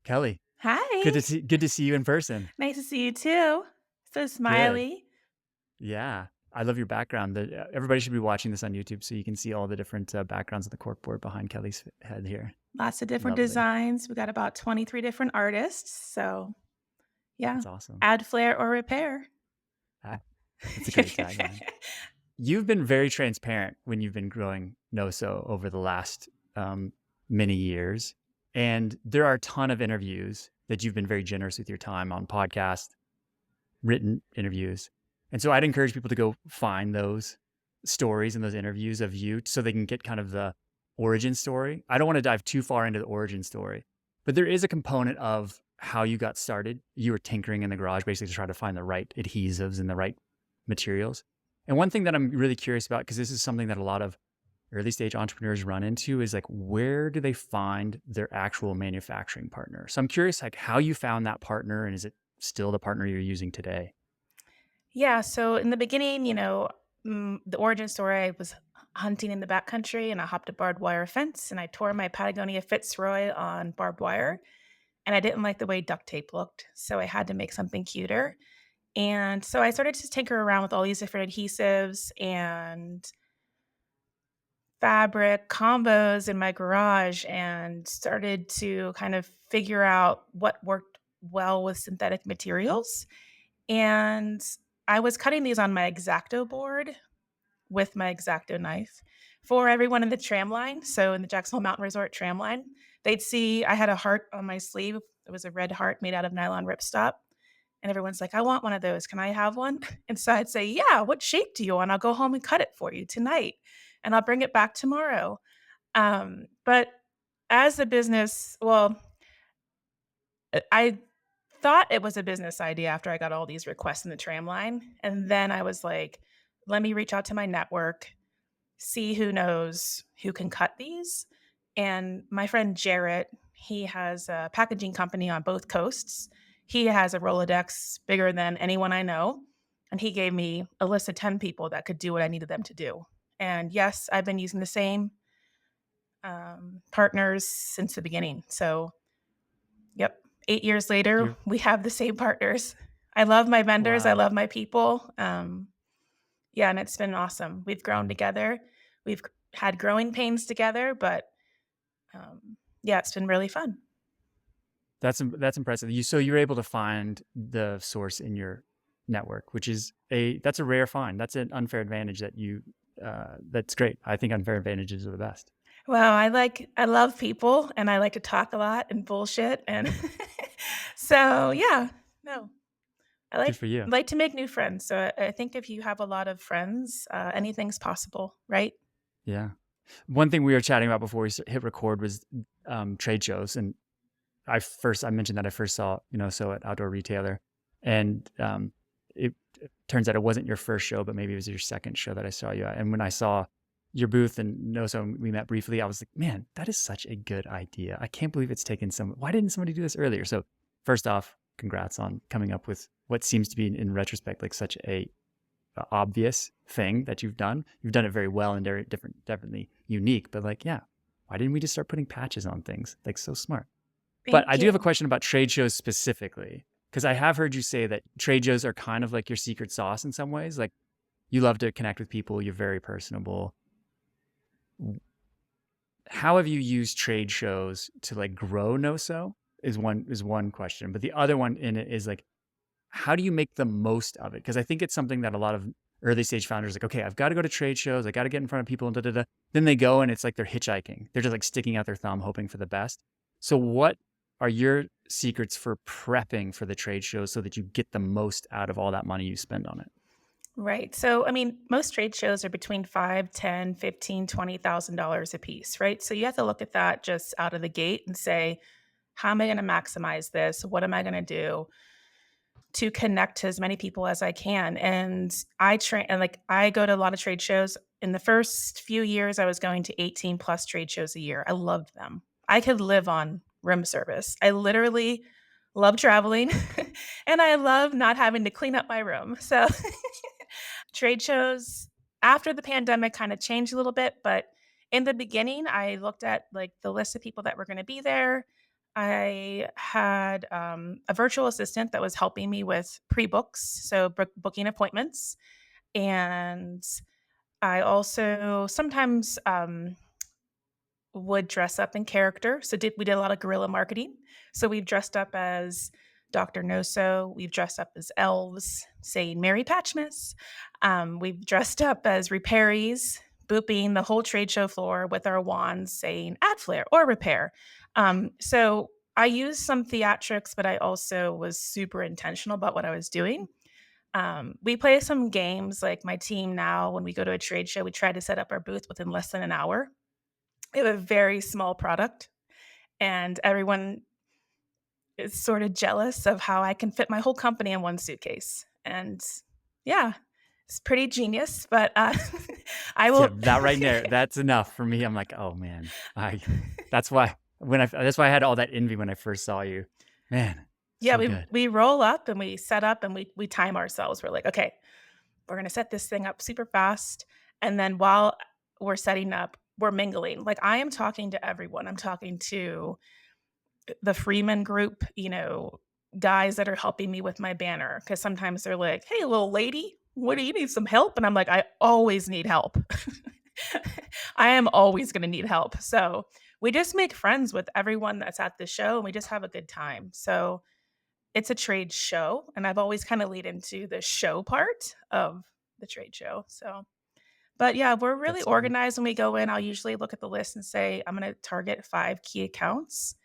Kelly, Hi. good to see you in person. Nice to see you too. So Good. smiley. Yeah. I love your background. Everybody should be watching this on YouTube so you can see all the different backgrounds of the corkboard behind Kelly's head here. Lots of different Lovely. designs. We got about 23 different artists. So, yeah. That's awesome. Add flair or repair. Ah, that's a great tagline. You've been very transparent when you've been growing Noso over the last many years. And there are a ton of interviews that you've been very generous with your time on podcast, written interviews. And so I'd encourage people to go find those stories and those interviews of you so they can get kind of the origin story. I don't want to dive too far into the origin story, but there is a component of how you got started. You were tinkering in the garage basically to try to find the right adhesives and the right materials. And one thing that I'm really curious about, because this is something that a lot of early stage entrepreneurs run into, is like, where do they find their actual manufacturing partner? So I'm curious, like, how you found that partner, and is it still the partner you're using today? Yeah. So, in the beginning, the origin story, I was hunting in the backcountry and I hopped a barbed wire fence and I tore my Patagonia Fitzroy on barbed wire. And I didn't like the way duct tape looked. So, I had to make something cuter. And so I started to tinker around with all these different adhesives and fabric combos in my garage and started to kind of figure out what worked well with synthetic materials. And I was cutting these on my X-Acto board with my X-Acto knife for everyone in the tram line. So in the Jacksonville Mountain Resort tram line, they'd see I had a heart on my sleeve. It was a red heart made out of nylon ripstop. And everyone's like, I want one of those. Can I have one? And so I'd say, yeah, what shape do you want? I'll go home and cut it for you tonight and I'll bring it back tomorrow. But as a business, well, I thought it was a business idea after I got all these requests in the tram line. And then I was like, let me reach out to my network, see who knows who can cut these. And my friend Jarrett, he has a packaging company on both coasts. He has a Rolodex bigger than anyone I know. And he gave me a list of 10 people that could do what I needed them to do. And yes, I've been using the same partners since the beginning. So, yep, 8 years later, You're we have the same partners. I love my vendors. I Wow. love my people. Yeah, and it's been awesome. We've grown together. We've had growing pains together, but yeah, it's been really fun. That's impressive. You're able to find the source in your network, which is that's a rare find. That's an unfair advantage that's great. I think unfair advantages are the best. Well, I love people and I like to talk a lot and bullshit and so yeah, no. I Good for you. like to make new friends. So I think if you have a lot of friends, anything's possible, right? Yeah. One thing we were chatting about before we hit record was trade shows, and I mentioned that I first saw so at Outdoor Retailer, and it turns out it wasn't your first show, but maybe it was your second show that I saw you at. And when I saw your booth and Noso, we met briefly, I was like, man, that is such a good idea. I can't believe it's taken why didn't somebody do this earlier? So first off, congrats on coming up with what seems to be in retrospect like such a obvious thing that you've done. You've done it very well and very definitely unique, but like, yeah, why didn't we just start putting patches on things? Like, so smart. But I Thank do have a you. question about trade shows specifically, because I have heard you say that trade shows are kind of like your secret sauce in some ways. Like, you love to connect with people. You're very personable. How have you used trade shows to like grow Noso is one question. But the other one in it is like, how do you make the most of it? Because I think it's something that a lot of early stage founders like, okay, I've got to go to trade shows. I got to get in front of people and da, da, da. Then they go and it's like they're hitchhiking. They're just like sticking out their thumb, hoping for the best. So what are your secrets for prepping for the trade shows so that you get the most out of all that money you spend on it? Right. So, I mean, most trade shows are between 5, 10, 15, $20,000 a piece, right? So you have to look at that just out of the gate and say, how am I going to maximize this? What am I going to do to connect to as many people as I can? And I go to a lot of trade shows. In the first few years, I was going to 18 plus trade shows a year. I loved them. I could live on room service. I literally love traveling and I love not having to clean up my room. So trade shows after the pandemic kind of changed a little bit, but in the beginning, I looked at like the list of people that were going to be there. I had a virtual assistant that was helping me with pre-books, so booking appointments, and I also sometimes would dress up in character. So we did a lot of guerrilla marketing. So we've dressed up as Dr. Noso. We've dressed up as elves saying Merry Patchmas. We've dressed up as repairees, booping the whole trade show floor with our wands saying ad flare or repair. So I used some theatrics, but I also was super intentional about what I was doing. We play some games like my team now. When we go to a trade show, we try to set up our booth within less than an hour. We have a very small product, and everyone is sort of jealous of how I can fit my whole company in one suitcase. And yeah, it's pretty genius, but I Yeah, will. that right there, that's enough for me. I'm like, oh man, that's why that's why I had all that envy when I first saw you. Man, Yeah, so we good. we roll up and we set up and we time ourselves. We're like, okay, we're gonna set this thing up super fast, and then while we're setting up, we're mingling. Like I am talking to everyone. I'm talking to the Freeman group, guys that are helping me with my banner. Because sometimes they're like, "Hey, little lady, what do you need some help?" And I'm like, "I always need help. I am always gonna need help." So, we just make friends with everyone that's at the show, and we just have a good time. So, it's a trade show, and I've always kinda lead into the show part of the trade show. So but yeah, we're really That's organized when we go in. I'll usually look at the list and say, "I'm gonna target 5 key accounts."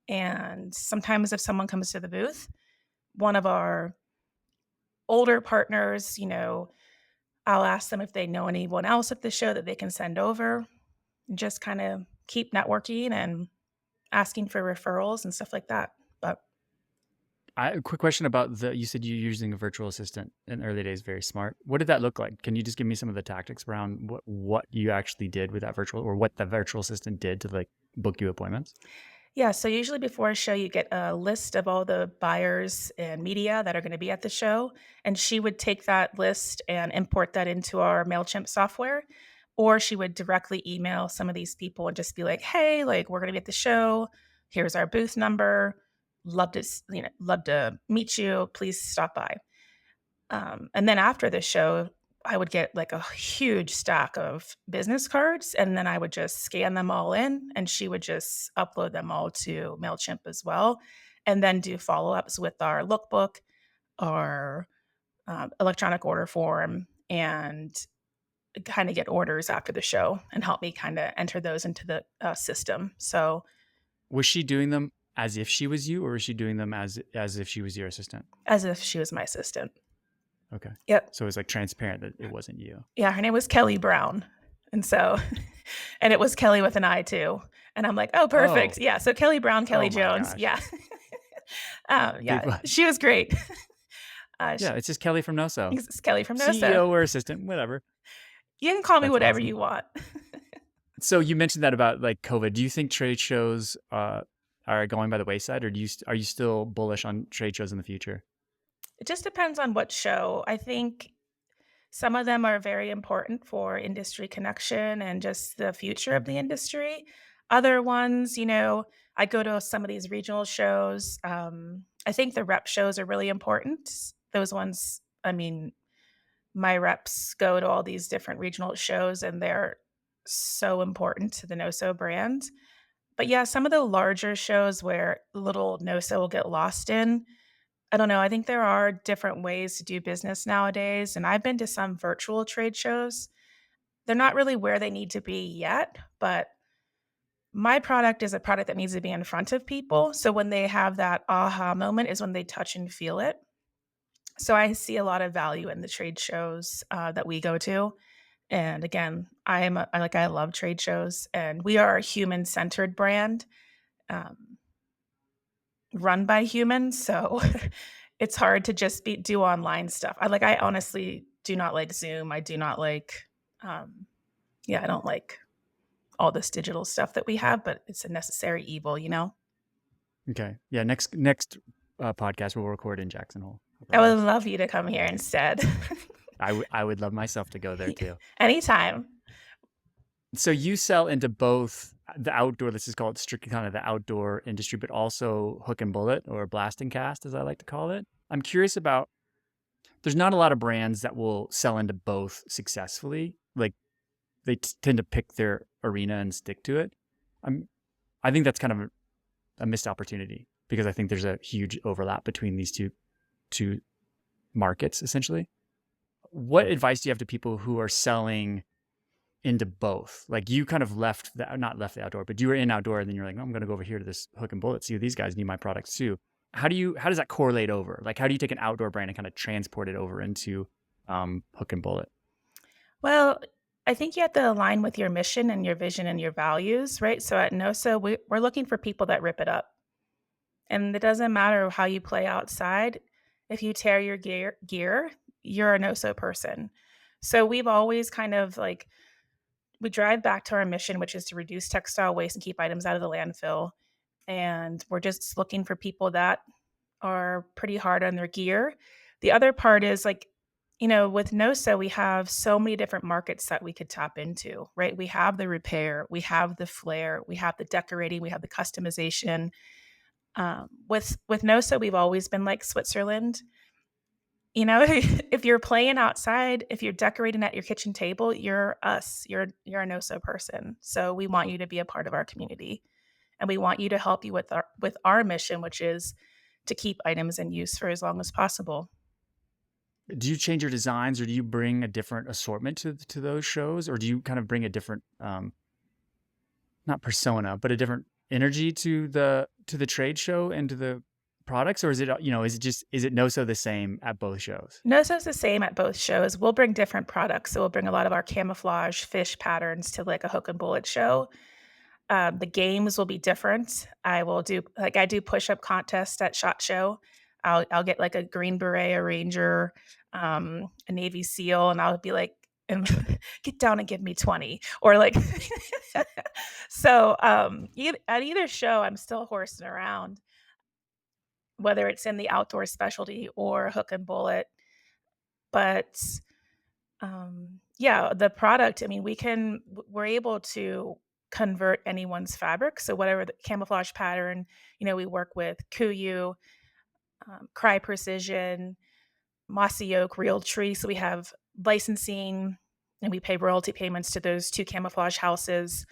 And sometimes if someone comes to the booth, one of our older partners, I'll ask them if they know anyone else at the show that they can send over and just kind of keep networking and asking for referrals and stuff like that. But a quick question about you said you're using a virtual assistant in early days, very smart. What did that look like? Can you just give me some of the tactics around what you actually did with that virtual, or what the virtual assistant did to like book you appointments? yeah, so usually before a show, you get a list of all the buyers and media that are going to be at the show. And she would take that list and import that into our MailChimp software. Or she would directly email some of these people and just be like, hey, like, we're going to be at the show. Here's our booth number. Love to, love to meet you. Please stop by. And then after the show, I would get like a huge stack of business cards, and then I would just scan them all in, and she would just upload them all to MailChimp as well, and then do follow ups with our lookbook, our electronic order form, and kind of get orders after the show and help me kind of enter those into the system. So, Was she doing them as if she was you, or was she doing them as if she was your assistant? as if she was my assistant. Okay. Yep. So it was like transparent that it wasn't you. Yeah, her name was Kelly Brown. And so and it was Kelly with an I too. And I'm like, "Oh, Oh, perfect." Yeah, so Kelly Brown, Kelly oh my Jones. gosh. Yeah. Big Yeah, one. she was great. Yeah, She it's just Kelly from Noso. it's Kelly from Noso. CEO or assistant, whatever. You can call me That's whatever awesome. you want. So you mentioned that about like COVID. Do you think trade shows are going by the wayside, or are you still bullish on trade shows in the future? It just depends on what show. I think some of them are very important for industry connection and just the future of the industry. Other ones, I go to some of these regional shows. I think the rep shows are really important. Those ones, I mean, my reps go to all these different regional shows and they're so important to the Noso brand. But yeah, some of the larger shows where little Noso will get lost in, I don't know. I think there are different ways to do business nowadays. And I've been to some virtual trade shows. They're not really where they need to be yet, but my product is a product that needs to be in front of people. So when they have that aha moment is when they touch and feel it. So I see a lot of value in the trade shows that we go to. And again, I love trade shows, and we are a human centered brand um, run by humans. So it's hard to just do online stuff. I honestly do not like Zoom. I do not like, um, yeah, I don't like all this digital stuff that we have, but it's a necessary evil. Okay. Yeah. Podcast we'll record in Jackson Hole. I I would promise. love you to come here instead. I would love myself to go there too. Anytime. So you sell into both the outdoor, let's just call it strictly kind of the outdoor industry, but also hook and bullet or blast and cast, as I like to call it. I'm curious about, there's not a lot of brands that will sell into both successfully. Like they tend to pick their arena and stick to it. I think that's kind of a missed opportunity because I think there's a huge overlap between these two markets essentially. What advice do you have to people who are selling into both? Like you kind of not left the outdoor, but you were in outdoor and then you're like, oh, I'm going to go over here to this hook and bullet, see if these guys need my products too. How does that correlate over? Like, how do you take an outdoor brand and kind of transport it over into hook and bullet? Well, I think you have to align with your mission and your vision and your values, right? So at Noso, we're looking for people that rip it up. And it doesn't matter how you play outside. If you tear your gear, you're a Noso person. So we've always kind of like, we drive back to our mission, which is to reduce textile waste and keep items out of the landfill. And we're just looking for people that are pretty hard on their gear. The other part is like, with Noso, we have so many different markets that we could tap into, right? We have the repair, we have the flair, we have the decorating, we have the customization. With Noso, we've always been like Switzerland. If you're playing outside, if you're decorating at your kitchen table, you're us. You're a Noso person. So we want you to be a part of our community, and we want you to help you with our mission, which is to keep items in use for as long as possible. Do you change your designs or do you bring a different assortment to those shows, or do you kind of bring a different not persona, but a different energy to the trade show and to the products, or is it is it Noso the same at both shows? Noso's the same at both shows. We'll bring different products. So we'll bring a lot of our camouflage fish patterns to like a hook and bullet show. The games will be different. I do push-up contest at SHOT Show. I'll get like a Green Beret, a Ranger, a Navy SEAL, and I'll be like, and get down and give me 20. Or like so at either show, I'm still horsing around, whether it's in the outdoor specialty or hook and bullet. But yeah, the product, I mean, we're able to convert anyone's fabric. So whatever the camouflage pattern, we work with Kuyu, Cry Precision, Mossy Oak, Real Tree. So we have licensing and we pay royalty payments to those two camouflage houses.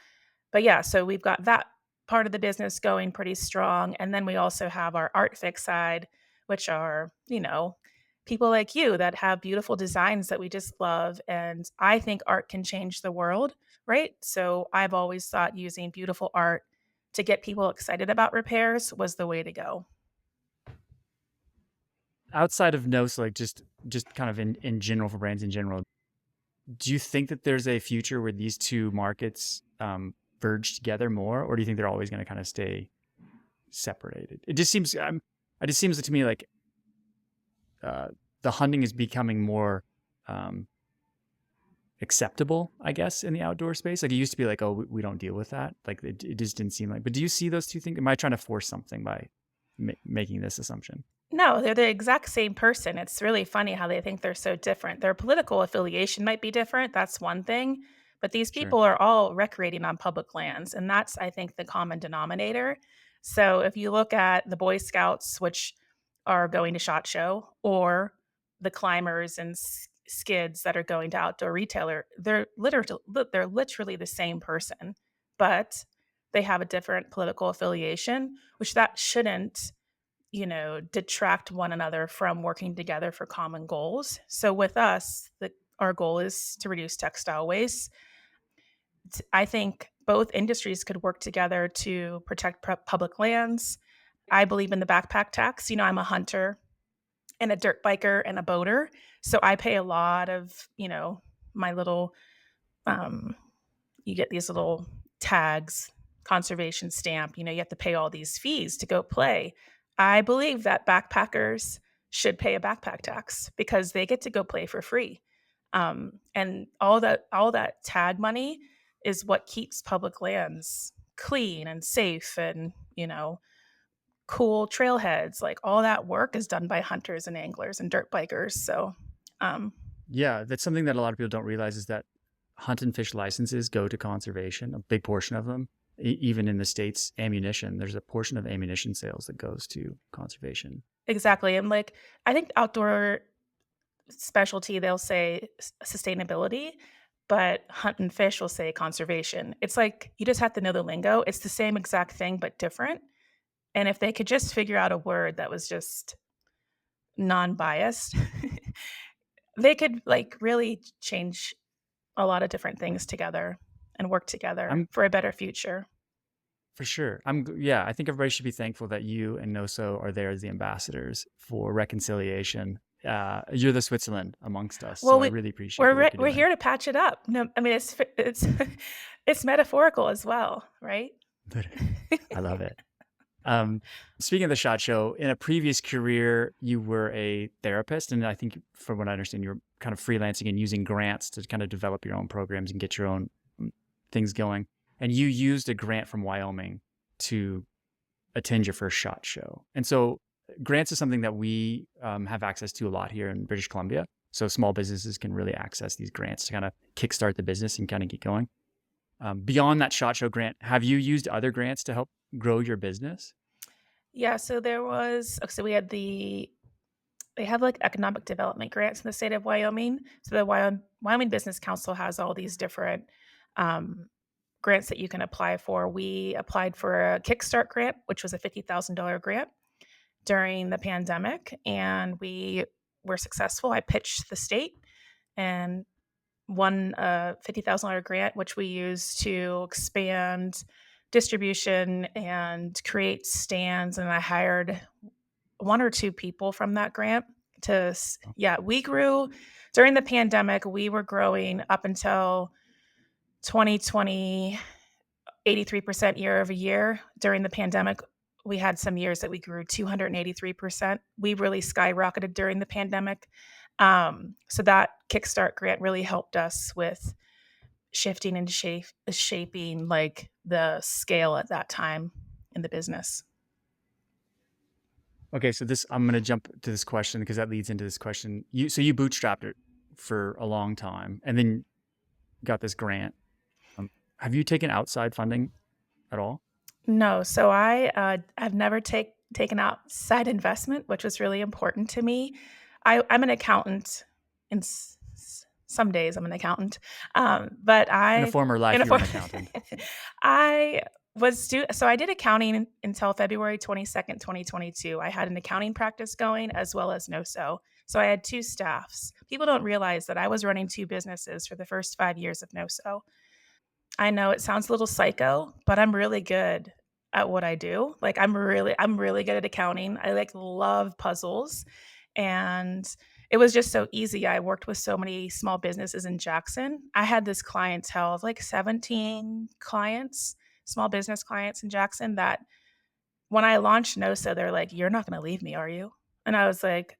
But yeah, so we've got that part of the business going pretty strong. And then we also have our art fix side, which are, people like you that have beautiful designs that we just love. And I think art can change the world, right? So I've always thought using beautiful art to get people excited about repairs was the way to go. Outside of Nose, like just kind of in general, for brands in general, do you think that there's a future where these two markets verge together more, or do you think they're always going to kind of stay separated? It just seems to me like the hunting is becoming more acceptable, I guess, in the outdoor space. Like it used to be like, oh, we don't deal with that. Like it just didn't seem like. But do you see those two things? Am I trying to force something by making this assumption? No, they're the exact same person. It's really funny how they think they're so different. Their political affiliation might be different. That's one thing. But these Sure. people are all recreating on public lands. And that's, I think, the common denominator. So if you look at the Boy Scouts, which are going to SHOT Show, or the climbers and skids that are going to outdoor retailer, they're literally the same person, but they have a different political affiliation, which that shouldn't detract one another from working together for common goals. So with us, our goal is to reduce textile waste. I think both industries could work together to protect public lands. I believe in the backpack tax. I'm a hunter and a dirt biker and a boater. So I pay a lot of, my little, you get these little tags, conservation stamp, you have to pay all these fees to go play. I believe that backpackers should pay a backpack tax because they get to go play for free. And all that tag money is what keeps public lands clean and safe and, cool trailheads. Like all that work is done by hunters and anglers and dirt bikers. So, Yeah, that's something that a lot of people don't realize is that hunt and fish licenses go to conservation, a big portion of them. Even in the States, ammunition, there's a portion of ammunition sales that goes to conservation. Exactly, and, like, I think outdoor specialty, they'll say sustainability, but hunt and fish will say conservation. It's like you just have to know the lingo. It's the same exact thing, but different, and if they could just figure out a word that was just non-biased, they could, like, really change a lot of different things together and work together I'm for a better future. For sure. Yeah, I think everybody should be thankful that you and Noso are there as the ambassadors for reconciliation. You're the Switzerland amongst us, so Well, I we really appreciate the work you're we're doing. here to patch it up. No, I mean, it's it's metaphorical as well, right? I love it. Um, Speaking of the SHOT Show, in a previous career, you were a therapist, and I think, from what I understand, you're kind of freelancing and using grants to kind of develop your own programs and get your own things going. And you used a grant from Wyoming to attend your first SHOT Show. And so, grants is something that we have access to a lot here in British Columbia. So small businesses can really access these grants to kind of kickstart the business and kind of get going. Beyond that SHOT Show grant, have you used other grants to help grow your business? Yeah, so there was so we had they have, like, economic development grants in the state of Wyoming. So the Wyoming Business Council has all these different, um, grants that you can apply for. We applied for a Kickstart grant, which was a $50,000 grant during the pandemic, and we were successful. I pitched the state and won a $50,000 grant, which we used to expand distribution and create stands, and I hired 1 or 2 people from that grant to Oh, yeah, we grew during the pandemic, we were growing up until 2020, 83% year over year. During the pandemic, we had some years that we grew 283%. We really skyrocketed during the pandemic. So that Kickstart grant really helped us with shifting and shaping, like, the scale at that time in the business. okay, so this I'm going to jump to this question because that leads into this question. You bootstrapped it for a long time, and then got this grant. Have you taken outside funding at all? No, so I've never taken outside investment, which was really important to me. I'm an accountant, and some days I'm an accountant, but In a I former in life, a you were for an accountant. I so I did accounting until February 22nd, 2022. I had an accounting practice going as well as Noso. So I had 2 staffs. People don't realize that I was running 2 businesses for the first 5 years of Noso. I know it sounds a little psycho, but I'm really good at what I do. Like, I'm really good at accounting. I, like, love puzzles, and it was just so easy. I worked with so many small businesses in Jackson. I had this clientele of, like, 17 clients, small business clients in Jackson that when I launched Noso, they're like, "You're not gonna leave me, are you?" And I was like,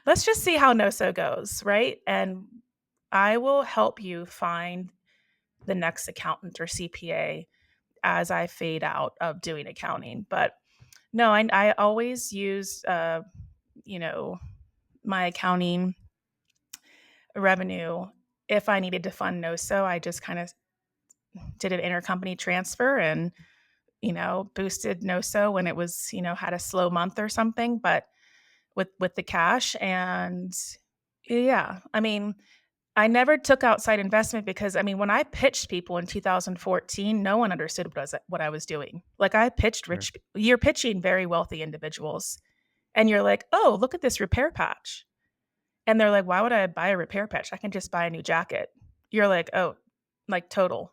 "Let's just see how Noso goes, right? And I will help you find the next accountant or CPA as I fade out of doing accounting." But no, I always use, you know, my accounting revenue. If I needed to fund NOSO, I just kind of did an intercompany transfer and, boosted NOSO when it was, had a slow month or something, but with the cash. And yeah, I mean, I never took outside investment because, I mean, when I pitched people in 2014, no one understood what I was doing. Like, I pitched Sure. you're pitching very wealthy individuals, and you're like, "Oh, look at this repair patch." And they're like, "Why would I buy a repair patch? I can just buy a new jacket." You're like, "Oh, like, total.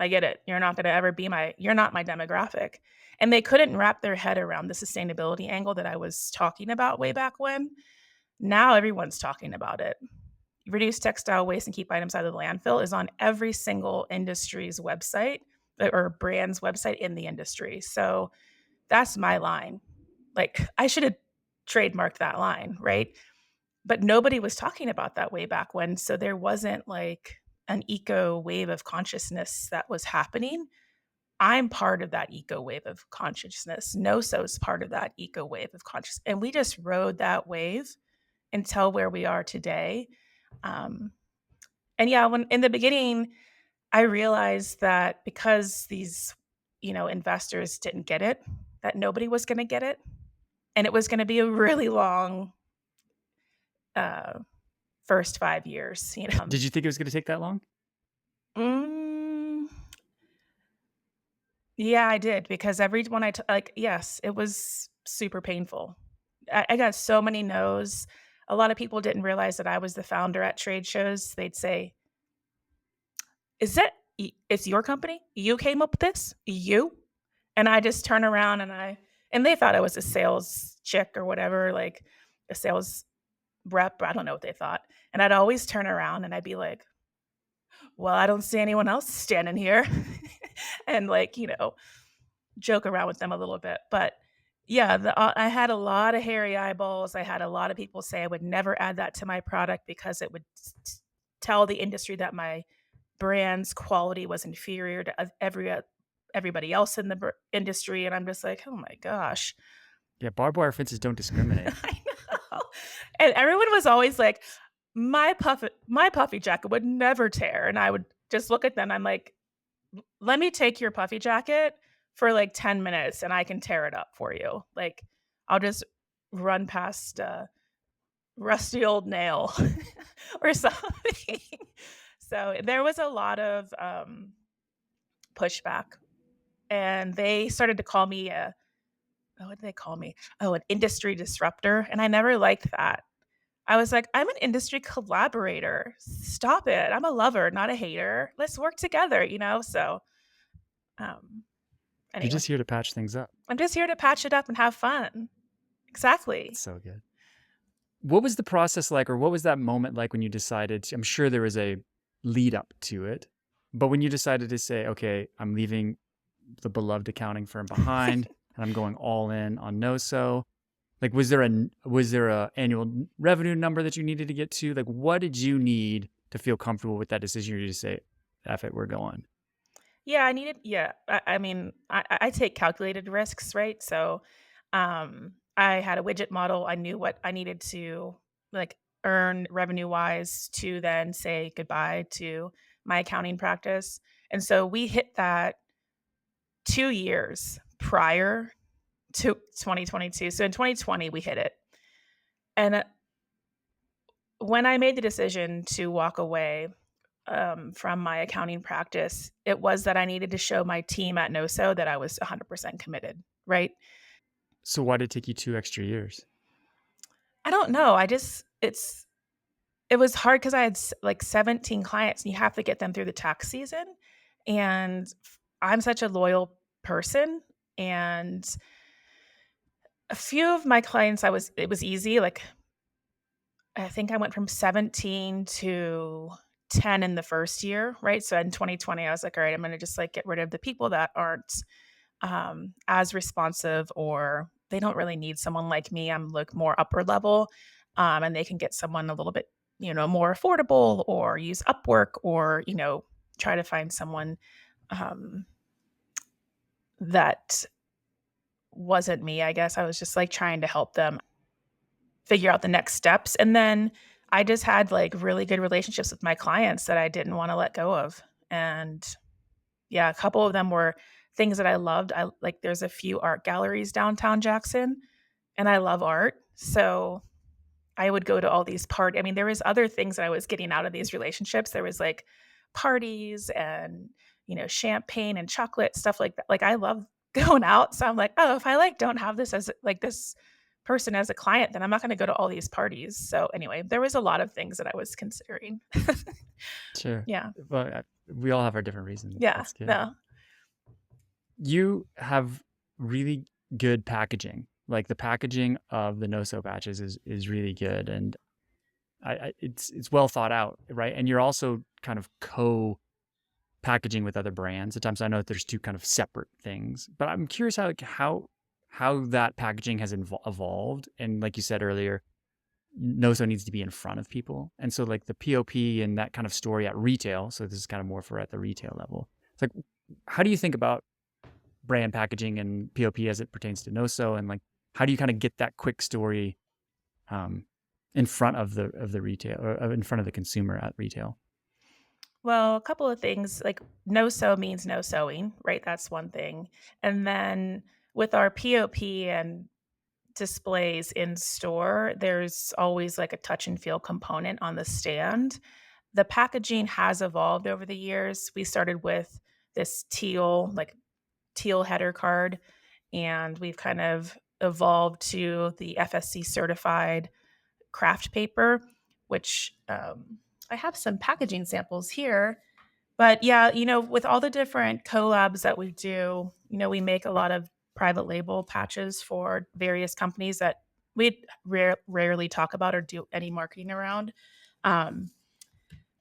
I get it. You're not my demographic." And they couldn't wrap their head around the sustainability angle that I was talking about way back when. Now everyone's talking about it. Reduce textile waste and keep items out of the landfill is on every single industry's website or brand's website in the industry. So that's my line. Like, I should have trademarked that line, right? But nobody was talking about that way back when. So there wasn't like an eco wave of consciousness that was happening. I'm part of that eco wave of consciousness. NOSO's part of that eco wave of consciousness. And we just rode that wave until where we are today. Um, and yeah, when in the beginning, I realized that because these, investors didn't get it, that nobody was gonna get it, and it was gonna be a really long, uh, first 5 years, Did you think it was gonna take that long? Mm, yeah, I did because every one yes, it was super painful. I got so many no's. A lot of people didn't realize that I was the founder at trade shows. They'd say, "Is that it's your company? You came up with this? You?" And I just turn around and they thought I was a sales chick or whatever, like a sales rep. I don't know what they thought. And I'd always turn around and I'd be like, "Well, I don't see anyone else standing here." And joke around with them a little bit. But yeah, I had a lot of hairy eyeballs. I had a lot of people say I would never add that to my product because it would tell the industry that my brand's quality was inferior to everybody else in the industry. And I'm just like, oh my gosh. Yeah, barbed wire fences don't discriminate. I know. And everyone was always like, my puffy jacket would never tear. And I would just look at them. I'm like, let me take your puffy jacket for like 10 minutes and I can tear it up for you. Like, I'll just run past a rusty old nail or something. So there was a lot of pushback, and they started to call me what did they call me? Oh, an industry disruptor. And I never liked that. I was like, I'm an industry collaborator. Stop it. I'm a lover, not a hater. Let's work together. So, um, You're anyway. just here to patch things up. I'm just here to patch it up and have fun. It's Exactly. so good. What was the process like, or what was that moment like when you decided I'm sure there was a lead up to it, but when you decided to say, "Okay, I'm leaving the beloved accounting firm behind, and I'm going all in on Noso," like, was there a annual revenue number that you needed to get to? Like, what did you need to feel comfortable with that decision, or you just say, "F it, we're going"? Yeah. I mean, I take calculated risks, right? So, I had a widget model. I knew what I needed to like earn revenue wise to then say goodbye to my accounting practice. And so we hit that 2 years prior to 2022. So in 2020, we hit it. And when I made the decision to walk away from my accounting practice, it was that I needed to show my team at Noso that I was 100% committed, right? So why did it take you 2 extra years? I don't know. It was hard because I had like 17 clients and you have to get them through the tax season. And I'm such a loyal person. And a few of my clients, it was easy. Like, I think I went from 17 to 10 in the first year, right? So in 2020, I was like, all right, I'm going to just like get rid of the people that aren't as responsive, or they don't really need someone like me. I'm like more upper level, and they can get someone a little bit, more affordable, or use Upwork, or try to find someone um, that wasn't me. I guess I was just like trying to help them figure out the next steps, and then I just had like really good relationships with my clients that I didn't want to let go of, and yeah, a couple of them were things that I loved. I like there's a few art galleries downtown Jackson, and I love art. So I would go to all these I mean, there was other things that I was getting out of these relationships. There was like parties and, champagne and chocolate, stuff like that. Like I love going out. So I'm like, oh, if I like don't have this as like this person as a client, then I'm not going to go to all these parties. So anyway, there was a lot of things that I was considering. Sure. Yeah. Well, we all have our different reasons. Yeah. That's good. No. You have really good packaging. Like, the packaging of the No-So patches is really good, and it's well thought out, right? And you're also kind of packaging with other brands. At times, I know that there's two kind of separate things, but I'm curious how that packaging has evolved. And like you said earlier, Noso needs to be in front of people, and so like the POP and that kind of story at retail. So this is kind of more for at the retail level. It's like, how do you think about brand packaging and POP as it pertains to Noso, and like how do you kind of get that quick story in front of the retail, or in front of the consumer at retail? Well, a couple of things, like, no sew means no sewing, right? That's one thing. And then with our POP and displays in store, there's always, like, a touch and feel component on the stand. The packaging has evolved over the years. We started with this teal header card, and we've kind of evolved to the FSC certified craft paper, which, I have some packaging samples here. But yeah, with all the different collabs that we do, we make a lot of private label patches for various companies that we rarely talk about or do any marketing around. Um,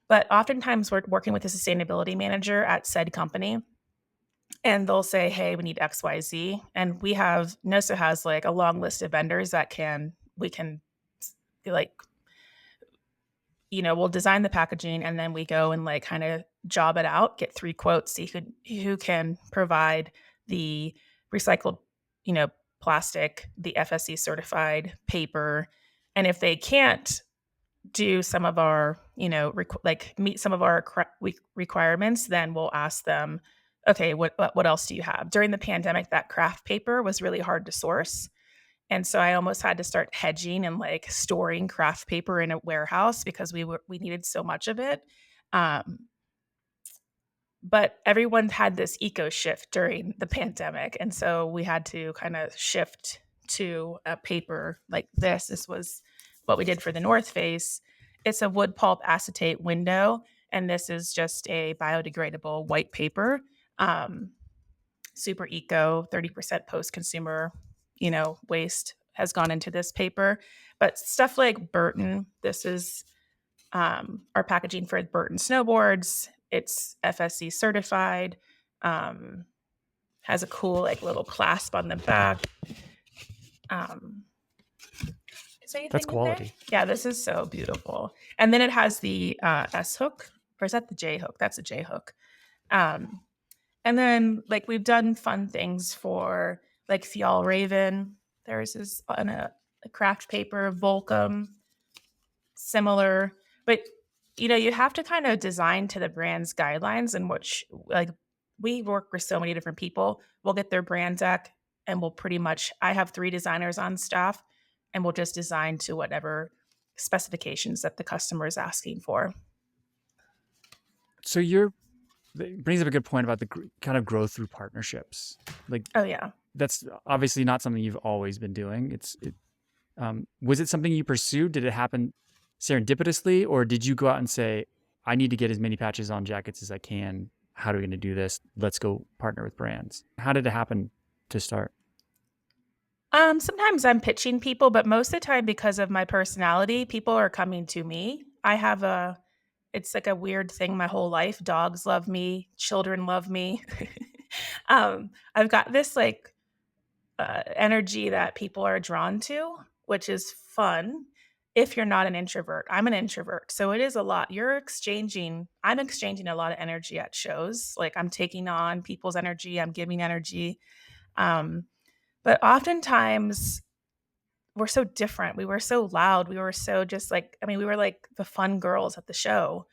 but oftentimes we're working with a sustainability manager at said company, and they'll say, "Hey, we need XYZ." And Noso has like a long list of vendors that we can like we'll design the packaging and then we go and like kind of job it out, get 3 quotes, see who can provide the recycled, you know, plastic, the FSC certified paper. And if they can't do some of our, meet some of our requirements, then we'll ask them, okay, what else do you have? During the pandemic, that craft paper was really hard to source. And so I almost had to start hedging and, like, storing craft paper in a warehouse because we needed so much of it. Um, but everyone had this eco shift during the pandemic, and so we had to kinda shift to a paper like this. This was what we did for the North Face. It's a wood pulp acetate window, and this is just a biodegradable white paper. Um, Super eco, 30% post-consumer, waste has gone into this paper. But stuff like Burton, this is our packaging for Burton snowboards. It's FSC certified, um, has a cool like little clasp on the back. Um, is there That's anything in there? quality. Yeah, this is so beautiful. And then it has the S hook, or is that the J hook? That's a J hook. Um, And then, like, we've done fun things for, like, Fjall Raven. Theirs is on a craft paper, Volcom, similar. But, you have to kind of design to the brand's guidelines in which, like, we work with so many different people. We'll get their brand deck and we'll pretty much I have 3 designers on staff, and we'll just design to whatever specifications that the customer is asking for. So you're that brings up a good point about the kind of growth through partnerships. Like Oh, yeah. that's obviously not something you've always been doing. Was it something you pursued? Did it happen serendipitously, or did you go out and say, "I need to get as many patches on jackets as I can. How are we going to do this? Let's go partner with brands." How did it happen to start? Sometimes I'm pitching people, but most of the time because of my personality, people are coming to me. It's like a weird thing my whole life. Dogs love me, children love me. I've got this like energy that people are drawn to, which is fun if you're not an introvert. I'm an introvert. So it is a lot. I'm exchanging a lot of energy at shows. Like I'm taking on people's energy, I'm giving energy. Um, but oftentimes we're so different. We were so loud. We were so just like, I mean, we were like the fun girls at the show.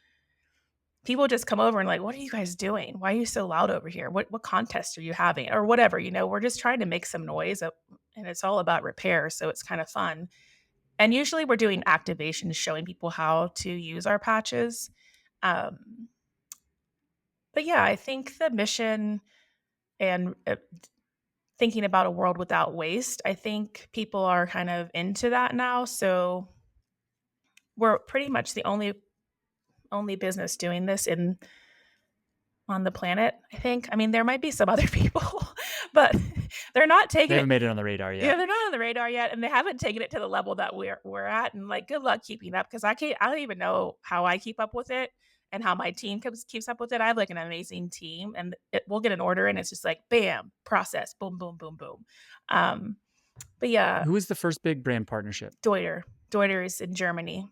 People just come over and like, "What are you guys doing? Why are you so loud over here? What contest are you having?" Or whatever, we're just trying to make some noise, and it's all about repair, so it's kind of fun. And usually we're doing activations showing people how to use our patches. Um, but yeah, I think the mission and thinking about a world without waste, I think people are kind of into that now. So we're pretty much the only business doing this in on the planet, I think. I mean, there might be some other people, but they're not They taking haven't it. made it on the radar Yeah, yet. they're not on the radar yet, and they haven't taken it to the level that we're at. And like, good luck keeping up because I don't even know how I keep up with it and how my team keeps up with it. I have like an amazing team, and we'll get an order, and it's just like bam, process, boom, boom, boom, boom. Um, but yeah, Who was the first big brand partnership? Deuter is in Germany.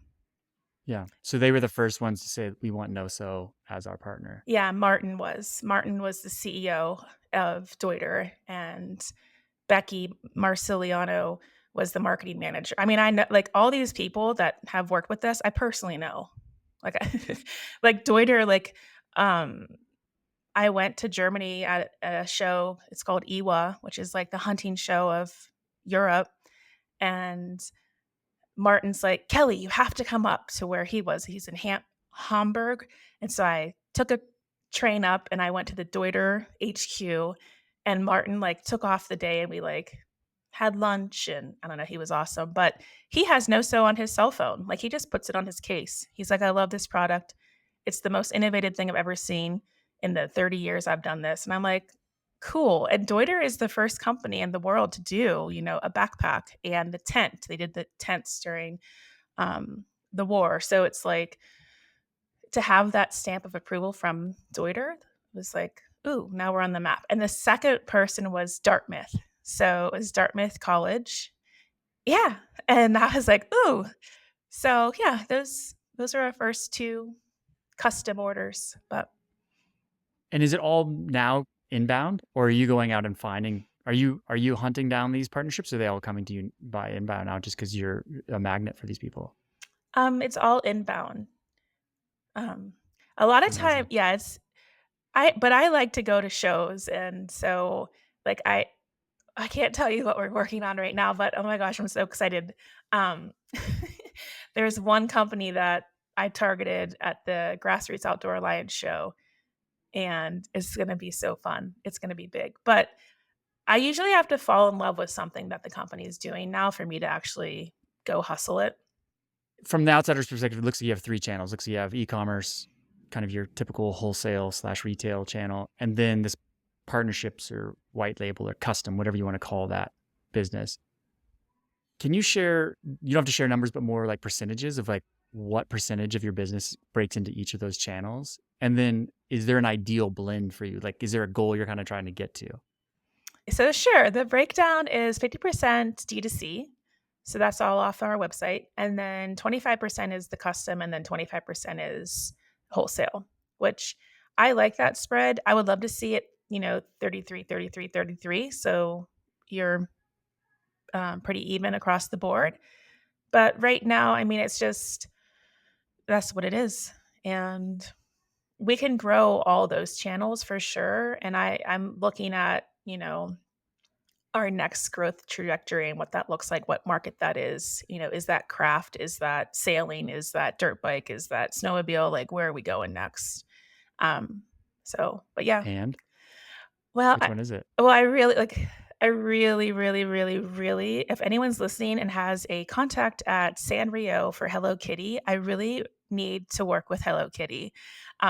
Yeah. So they were the first ones to say, "We want Noso as our partner." Yeah, Martin was the CEO of Deuter, and Becky Marciliano was the marketing manager. I mean, I know like all these people that have worked with us, I personally know. Like, like Deuter, like, um, I went to Germany at a show. It's called IWA, which is like the hunting show of Europe. And Martin's like, "Kelly, you have to come up to where he was." He's in Hamburg. And so I took a train up and I went to the Deuter HQ, and Martin like took off the day and we like had lunch, and I don't know, he was awesome. But he has Noso on his cell phone. Like he just puts it on his case. He's like, "I love this product. It's the most innovative thing I've ever seen in the 30 years I've done this." And I'm like, cool. And Deuter is the first company in the world to do, a backpack and the tent. They did the tents during the war. So it's like to have that stamp of approval from Deuter was like, ooh, now we're on the map. And the second person was Dartmouth. So it was Dartmouth College. Yeah. And I was like, ooh. So yeah, those are our first two custom orders. But And is it all now inbound, or are you going out and finding? Are you hunting down these partnerships, or are they all coming to you by inbound now, just because you're a magnet for these people? it's all inbound. Um, a lot of time, Amazing. yeah, but I like to go to shows, and so, like, I can't tell you what we're working on right now, but, oh my gosh, I'm so excited. Um, there's one company that I targeted at the Grassroots Outdoor Alliance show, and it's gonna be so fun. It's gonna be big, but I usually have to fall in love with something that the company is doing now for me to actually go hustle it. From the outsider's perspective, it looks like you have three channels. It looks like you have e-commerce, kind of your typical wholesale/retail channel, and then this partnerships or white label or custom, whatever you want to call that business. Can you share, you don't have to share numbers, but more like percentages of like what percentage of your business breaks into each of those channels? And then is there an ideal blend for you? Like, is there a goal you're kind of trying to get to? So sure, the breakdown is 50% D2C. So that's all off our website. And then 25% is the custom, and then 25% is wholesale, which I like that spread. I would love to see it, 33, 33, 33. So you're pretty even across the board. But right now, I mean, it's just that's what it is. And we can grow all those channels for sure. And I'm looking at, our next growth trajectory and what that looks like, what market that is. Is that craft? Is that sailing? Is that dirt bike? Is that snowmobile? Like, where are we going next? But yeah. And Well, which one is it? I really, really, really, really, if anyone's listening and has a contact at Sanrio for Hello Kitty, I really need to work with Hello Kitty.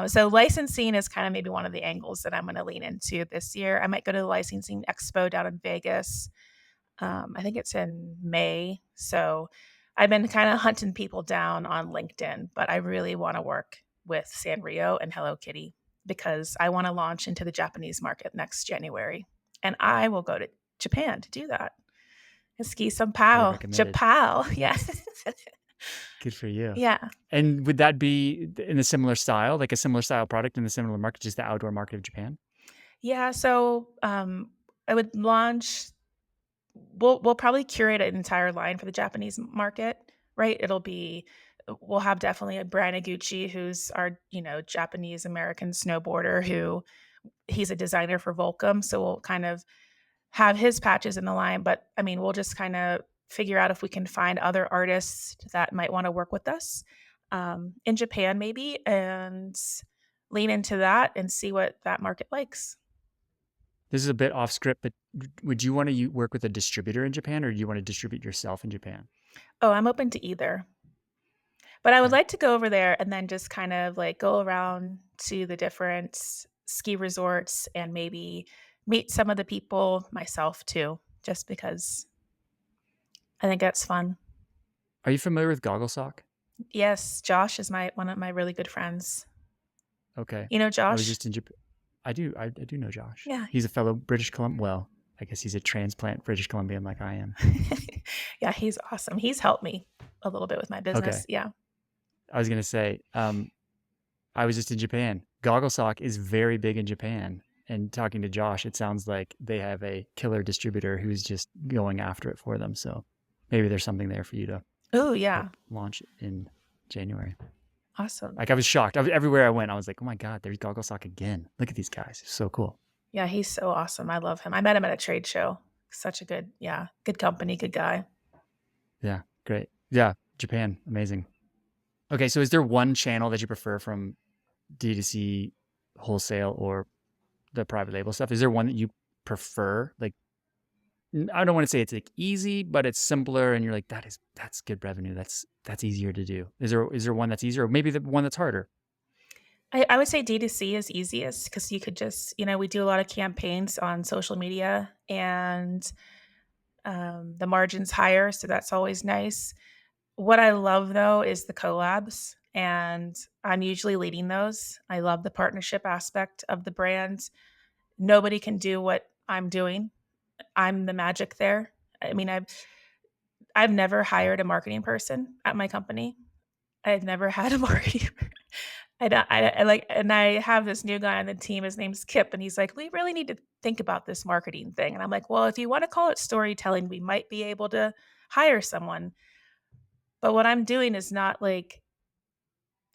So licensing is kind of maybe one of the angles that I'm going to lean into this year. I might go to the licensing expo down in Vegas. I think it's in May. So I've been kind of hunting people down on LinkedIn, but I really want to work with Sanrio and Hello Kitty because I want to launch into the Japanese market next January. And I will go to Japan to do that. Ski Highly Sampao, recommended. Japan. Yes. Good for you. Yeah. And would that be in a similar style, like a similar style product in a similar market, just the outdoor market of Japan? Yeah. So I would launch we'll probably curate an entire line for the Japanese market, right? We'll have definitely a Brian Iguchi, who's our, Japanese American snowboarder who he's a designer for Volcom. So we'll kind of have his patches in the line, but I mean, we'll just kind of figure out if we can find other artists that might want to work with us in Japan, maybe, and lean into that and see what that market likes. This is a bit off script, but would you want to work with a distributor in Japan, or do you want to distribute yourself in Japan? Oh, I'm open to either. But I would Okay. like to go over there and then just kind of like go around to the different ski resorts and maybe meet some of the people myself too, just because I think that's fun. Are you familiar with Goggle Sock? Yes, Josh is one of my really good friends. Okay. You know I was Josh? just in Japan. I do know Josh. Yeah. He's a fellow British Columbian. Well, I guess he's a transplant British Columbian like I am. Yeah, he's awesome. He's helped me a little bit with my business. Okay. Yeah. I was going to say, I was just in Japan. Goggle Sock is very big in Japan. And talking to Josh, it sounds like they have a killer distributor who's just going after it for them. So maybe there's something there for you to Oh, yeah. help launch in January. Awesome. Like I was shocked. Everywhere I went, I was like, oh my God, there's Goggle Sock again. Look at these guys. It's so cool. Yeah, he's so awesome. I love him. I met him at a trade show. Such a good, yeah, good company, good guy. Yeah, great. Yeah, Japan, amazing. Okay, so is there one channel that you prefer from D2C wholesale or the private label stuff? Is there one that you prefer? Like, I don't want to say it's like easy, but it's simpler, and you're like, that's good revenue. That's easier to do. Is there one that's easier, or maybe the one that's harder? I would say D2C is easiest because you could just, we do a lot of campaigns on social media and the margin's higher. So that's always nice. What I love though is the collabs, and I'm usually leading those. I love the partnership aspect of the brand. Nobody can do what I'm doing. I'm the magic there. I mean, I've never hired a marketing person at my company. I've never had a marketing. I like, and I have this new guy on the team. His name's Kip, and he's like, "We really need to think about this marketing thing." And I'm like, "Well, if you want to call it storytelling, we might be able to hire someone." But what I'm doing is not like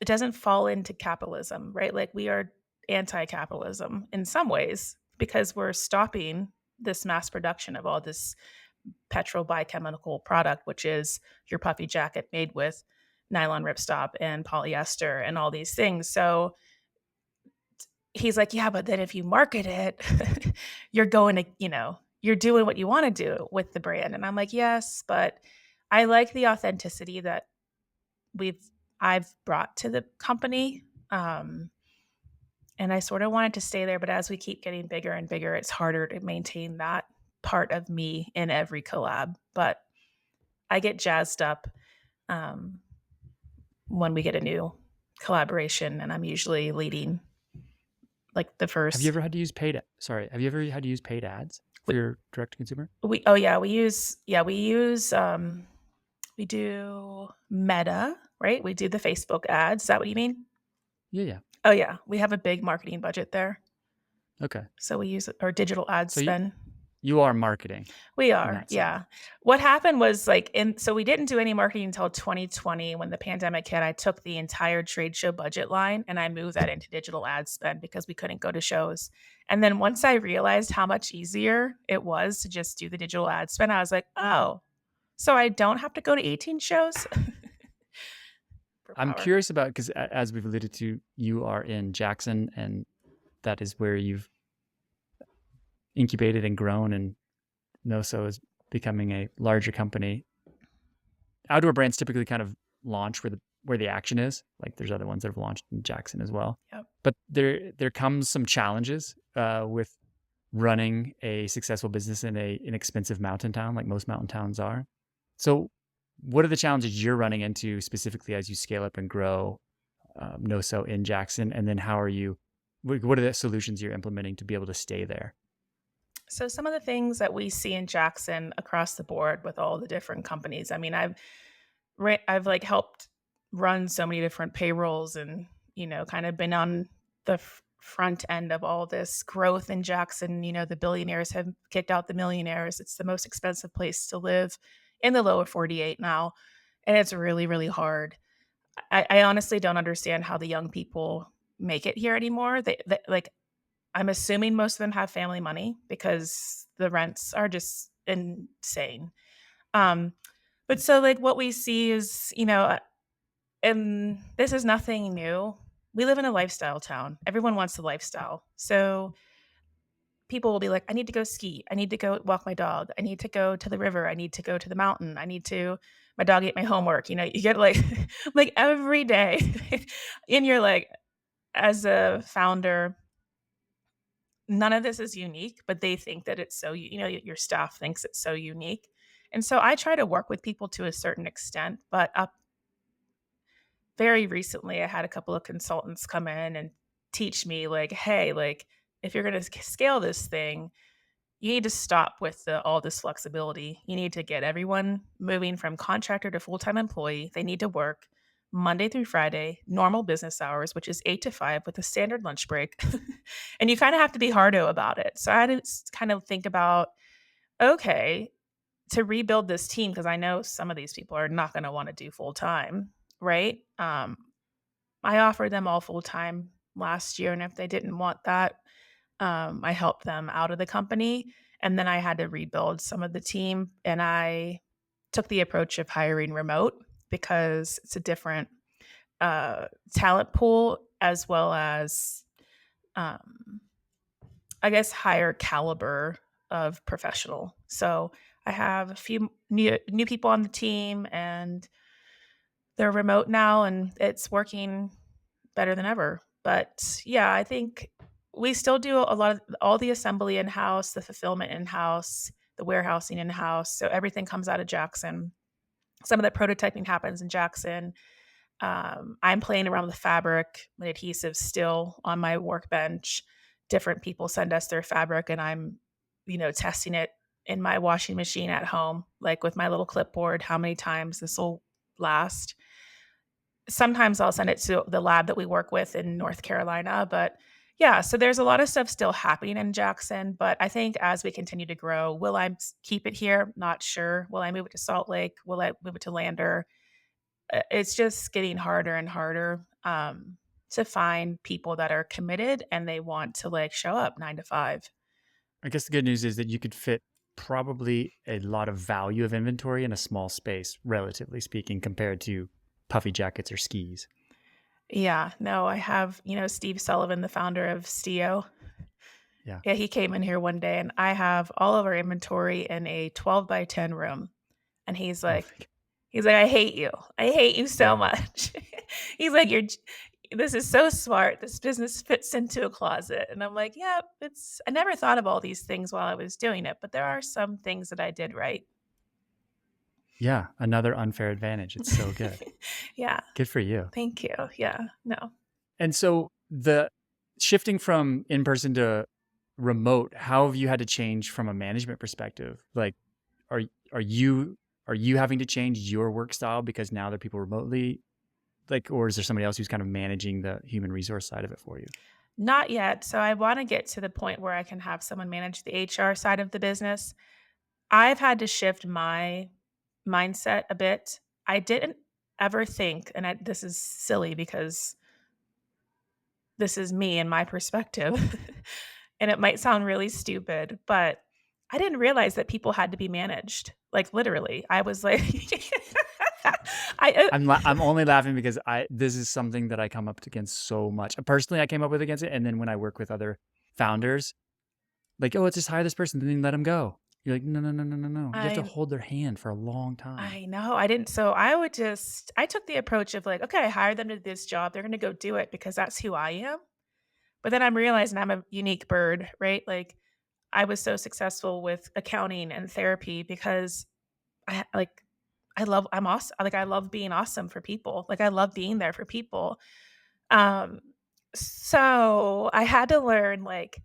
it doesn't fall into capitalism, right? Like we are anti-capitalism in some ways because we're stopping this mass production of all this petrol biochemical product, which is your puffy jacket made with nylon ripstop and polyester and all these things. So he's like, yeah, but then if you market it, you're going to, you're doing what you want to do with the brand. And I'm like, yes, but I like the authenticity that we've I've brought to the company. Um, and I sort of wanted to stay there, but as we keep getting bigger and bigger, it's harder to maintain that part of me in every collab. But I get jazzed up um, when we get a new collaboration, and I'm usually leading like the Have you first. ever had to use paid? Sorry, have you ever had to use paid ads for your direct to consumer? We oh yeah, we do Meta, right? We do the Facebook ads. Is that what you mean? Yeah, yeah. Oh yeah, we have a big marketing budget there. Okay, So we use our digital ad so you spend. you are marketing We in are, that sense. yeah. What happened was like so we didn't do any marketing until 2020 when the pandemic hit. I took the entire trade show budget line and I moved that into digital ad spend because we couldn't go to shows. And then once I realized how much easier it was to just do the digital ad spend, I was like, "Oh, so I don't have to go to 18 shows for I'm power." curious about because as we've alluded to, you are in Jackson, and that is where you've incubated and grown, and Noso is becoming a larger company. Outdoor brands typically kind of launch where the action is. Like there's other ones that have launched in Jackson as well. Yep. But there comes some challenges with running a successful business in an inexpensive mountain town, like most mountain towns are. So, what are the challenges you're running into specifically as you scale up and grow Noso in Jackson? And then how are you? What are the solutions you're implementing to be able to stay there? So some of the things that we see in Jackson across the board with all the different companies. I mean, I've like helped run so many different payrolls and, kind of been on the front end of all this growth in Jackson. The billionaires have kicked out the millionaires. It's the most expensive place to live in the lower 48 now. And it's really, really hard. I honestly don't understand how the young people make it here anymore. They like, I'm assuming most of them have family money because the rents are just insane. Um, but so like what we see is, and this is nothing new. We live in a lifestyle town. Everyone wants the lifestyle. So people will be like, I need to go ski. I need to go walk my dog. I need to go to the river. I need to go to the mountain. My dog ate my homework. You get like, like every day. And you're like, as a founder, none of this is unique, but they think that it's so, your staff thinks it's so unique. And so I try to work with people to a certain extent, but up very recently, I had a couple of consultants come in and teach me, like, hey, like, if you're going to scale this thing, you need to stop with all this flexibility. You need to get everyone moving from contractor to full time employee. They need to work Monday through Friday, normal business hours, which is 8 to 5 with a standard lunch break. And you kind of have to be hardo about it. So I had to kind of think about, okay, to rebuild this team, because I know some of these people are not going to want to do full time, right? I offered them all full time last year, and if they didn't want that, I helped them out of the company, and then I had to rebuild some of the team, and I took the approach of hiring remote because it's a different talent pool as well as um, I guess higher caliber of professional. So I have a few new people on the team, and they're remote now, and it's working better than ever. But yeah, I think we still do a lot of all the assembly in house, the fulfillment in house, the warehousing in house. So everything comes out of Jackson. Some of the prototyping happens in Jackson. I'm playing around with fabric and adhesive still on my workbench. Different people send us their fabric, and I'm, testing it in my washing machine at home, like with my little clipboard, how many times this will last. Sometimes I'll send it to the lab that we work with in North Carolina, but yeah, so there's a lot of stuff still happening in Jackson, but I think as we continue to grow, will I keep it here? Not sure. Will I move it to Salt Lake? Will I move it to Lander? It's just getting harder and harder to find people that are committed and they want to like show up 9 to 5. I guess the good news is that you could fit probably a lot of value of inventory in a small space, relatively speaking, compared to puffy jackets or skis. Yeah, no, I have, Steve Sullivan, the founder of Stio. Yeah. Yeah, he came in here one day and I have all of our inventory in a 12 by 10 room. And Oh my God. he's like, I hate you. I hate you so Yeah. much. He's like, this is so smart. This business fits into a closet. And I'm like, yeah, I never thought of all these things while I was doing it, but there are some things that I did right. Yeah. Another unfair advantage. It's so good. Yeah. Good for you. Thank you. Yeah. No. And so the shifting from in person to remote, how have you had to change from a management perspective? Like, are are you are you having to change your work style because now there are people remotely, like, or is there somebody else who's kind of managing the human resource side of it for you? Not yet. So I want to get to the point where I can have someone manage the HR side of the business. I've had to shift my mindset a bit. I didn't ever think, and this is silly because this is me and my perspective, and it might sound really stupid, but I didn't realize that people had to be managed. Like literally, I was like, I I'm only laughing because this is something that I come up against so much. Personally, I came up with against it, and then when I work with other founders, like, oh, let's just hire this person, then let them go. You're like, no, no, no, no, no, no. You have to I hold their hand for a long time. I know I didn't. So I took the approach of like, okay, I hired them to this job. They're going to go do it because that's who I am. But then I'm realizing I'm a unique bird, right? Like I was so successful with accounting and therapy because like I'm awesome. Like I love being awesome for people. Like I love being there for people. Um so I had to learn like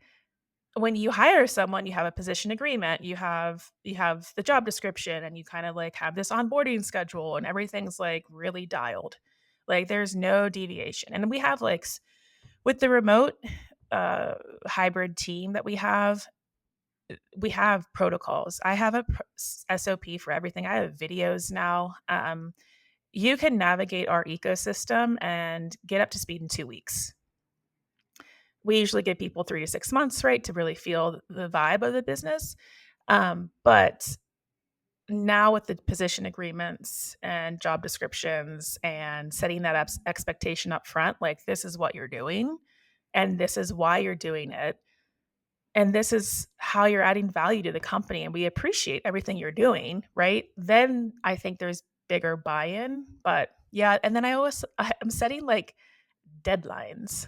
when you hire someone, you have a position agreement, you have the job description and you kind of like have this onboarding schedule and everything's like really dialed. Like there's no deviation. And we have like with the remote hybrid team that we have protocols. I have a SOP for everything. I have videos now. You can navigate our ecosystem and get up to speed in 2 weeks. We usually give people 3 to 6 months, right, to really feel the vibe of the business. But now with the position agreements and job descriptions and setting that expectation up front, like this is what you're doing and this is why you're doing it and this is how you're adding value to the company and we appreciate everything you're doing, right? Then I think there's bigger buy-in. But yeah, and then I'm setting like deadlines.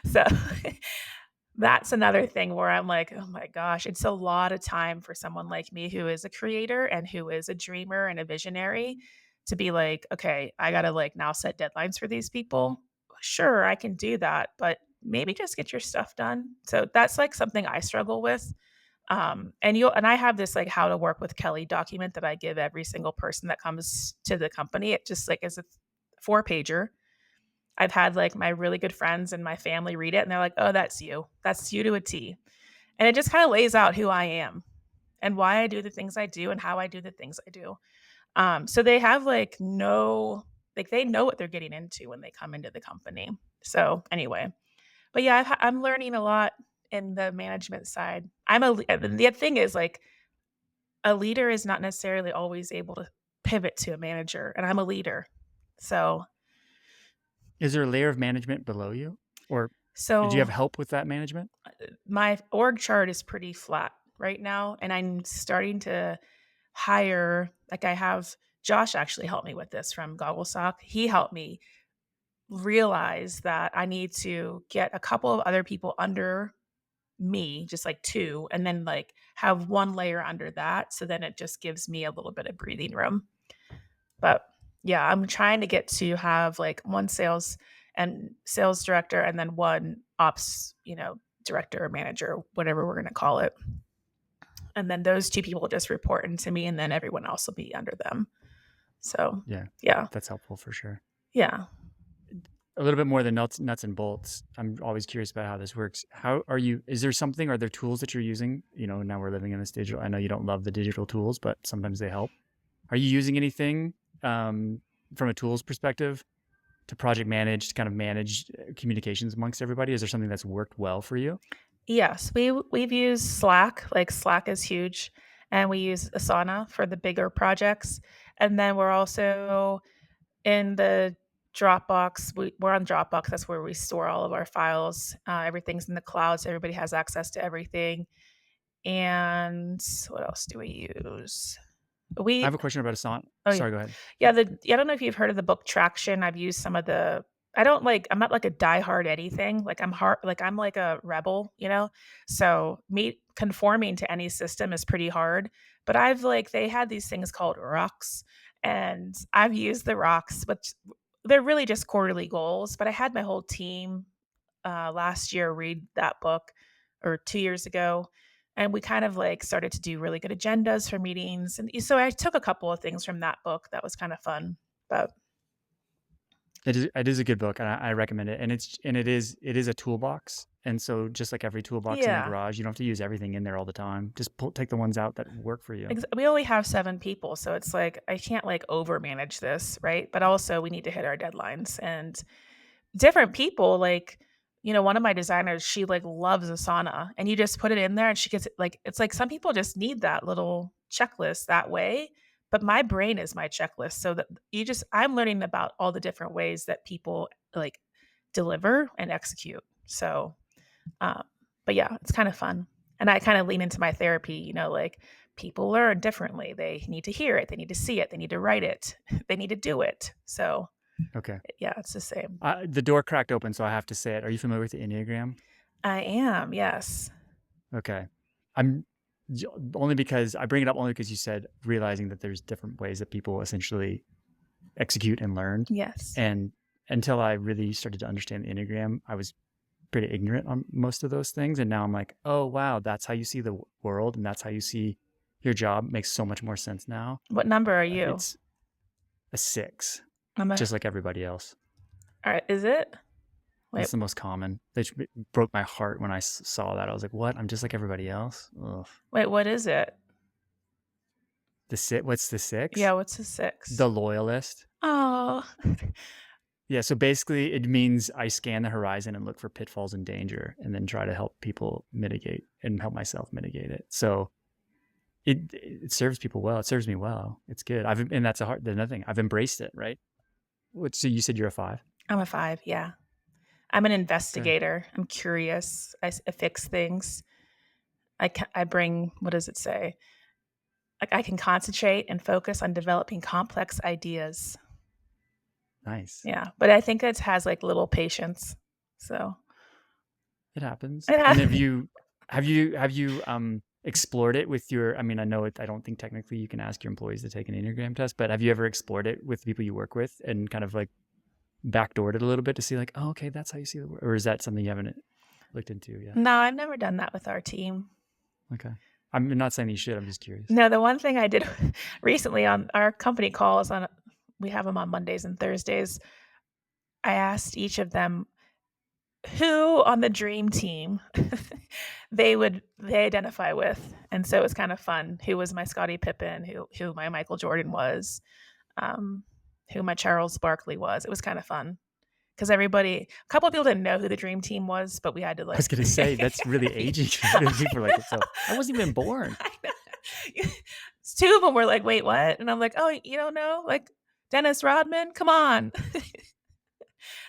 So that's another thing where I'm like, oh my gosh, it's a lot of time for someone like me who is a creator and who is a dreamer and a visionary to be like, okay, I got to like now set deadlines for these people. Sure, I can do that, but maybe just get your stuff done. So that's like something I struggle with. And I have this like how to work with Kelly document that I give every single person that comes to the company. It just like is a 4 pager. I've had like my really good friends and my family read it and they're like, "Oh, that's you. That's you to a T." And it just kind of lays out who I am and why I do the things I do and how I do the things I do. So they have like no like they know what they're getting into when they come into the company. So anyway, but yeah, I'm learning a lot in the management side. The thing is like a leader is not necessarily always able to pivot to a manager, and I'm a leader. So Is there a layer of management below you, or do you have so help with that management? my org chart is pretty flat right now, and I'm starting to hire, like I have Josh actually helped me with this from Gogglesock. He helped me realize that I need to get a couple of other people under me, just like 2, and then like have one layer under that. So then it just gives me a little bit of breathing room. But yeah, I'm trying to get to have like one sales director and then one ops, director or manager, whatever we're going to call it. And then those 2 people just report into me and then everyone else will be under them. So, Yeah, yeah. that's helpful for sure. Yeah. A little bit more than nuts and bolts. I'm always curious about how this works. How are you? Is there something? Are there tools that you're using? Now we're living in this digital. I know you don't love the digital tools, but sometimes they help. Are you using anything from a tools perspective to project manage, to kind of manage communications amongst everybody? Is there something that's worked well for you? Yes, we've used Slack, like Slack is huge, and we use Asana for the bigger projects. And then we're also in the Dropbox. We're on Dropbox. That's where we store all of our files. Everything's in the cloud, so everybody has access to everything. And what else do we use? I We have a question about Asana. Oh, yeah. Sorry, go ahead. I don't know if you've heard of the book Traction. I've used some of the I'm not like a diehard anything. I'm like a rebel, you know? So me conforming to any system is pretty hard. But they had these things called rocks, and I've used the rocks, which they're really just quarterly goals. But I had my whole team last year read that book, or 2 years ago. And we kind of like started to do really good agendas for meetings. And so I took a couple of things from that book that was kind of fun. But It is a good book, and I recommend it. And it is a toolbox. And so just like every toolbox in the yeah, garage, you don't have to use everything in there all the time. Just take the ones out that work for you. we only have 7 people. So it's like, I can't like over manage this. Right. But also, we need to hit our deadlines. And different people, like, one of my designers, she like loves Asana, and you just put it in there and she gets it. Like, it's like some people just need that little checklist that way, but my brain is my checklist. So that I'm learning about all the different ways that people like deliver and execute. So, um, but yeah, it's kind of fun. And I kind of lean into my therapy, like people learn differently. They need to hear it, they need to see it, they need to write it, they need to do it. So Okay. yeah, it's the same. The door cracked open, so I have to say it. Are you familiar with the Enneagram? I am, yes. Okay. I'm only because I bring it up only because you said realizing that there's different ways that people essentially execute and learn. Yes. And until I really started to understand the Enneagram, I was pretty ignorant on most of those things. And now I'm like, oh, wow, that's how you see the world. And that's how you see your job. Makes so much more sense now. What number are you? It's a 6, I'm a just like everybody else. Alright, is it? Wait, That's the most common. It broke my heart when I saw that. I was like, what? I'm just like everybody else? Ugh. what is it? What's the 6? Yeah, what's a 6? The loyalist. Oh. Yeah, so basically it means I scan the horizon and look for pitfalls and danger and then try to help people mitigate and help myself mitigate it. So it serves people well. It serves me well. It's good. And that's another thing. I've embraced it, right? So you said you're a 5? I'm a 5, yeah. I'm an Okay. investigator. I'm curious. I fix things. I bring, what does it say? Like, I can concentrate and focus on developing complex ideas. Nice. Yeah, but I think it has, like, little patience. So It happens. it And has have you explored it with your, I mean, I know I don't think technically you can ask your employees to take an Enneagram test, but have you ever explored it with people you work with and kind of like backdoored it a little bit to see like, oh, okay, that's how you see the world? Or is that something you haven't looked into yet? No, I've never done that with our team. Okay. I'm not saying you should. I'm just curious. No, the one thing I did recently on our company calls we have them on Mondays and Thursdays. I asked each of them who on the dream team they identify with. And so it was kind of fun. Who was my Scottie Pippen, who my Michael Jordan was, um, who my Charles Barkley was. It was kind of fun because a couple of people didn't know who the dream team was, but we had to I was like, gonna say that's really I aging. People are like, so I wasn't even born. know. Two of them were like, "Wait, what?" And I'm like, "Oh, you don't know? Like Dennis Rodman? Come on."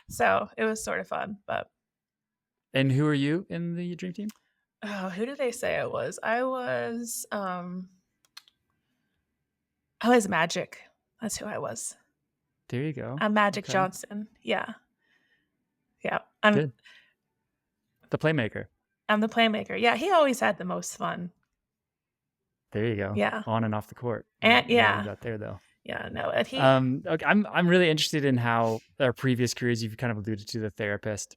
So it was sort of fun, but And who are you in the dream team? oh, who did they say I was? I was Magic. That's who I was. There you go. I'm Magic Okay, Johnson. Yeah. Yeah. I'm good. The playmaker. I'm the playmaker. Yeah, he always had the most fun. There you go. Yeah. On and off the court. And No love yeah. that there though. Yeah, no, and he Okay, I'm really interested in how our previous careers. You've kind of alluded to the therapist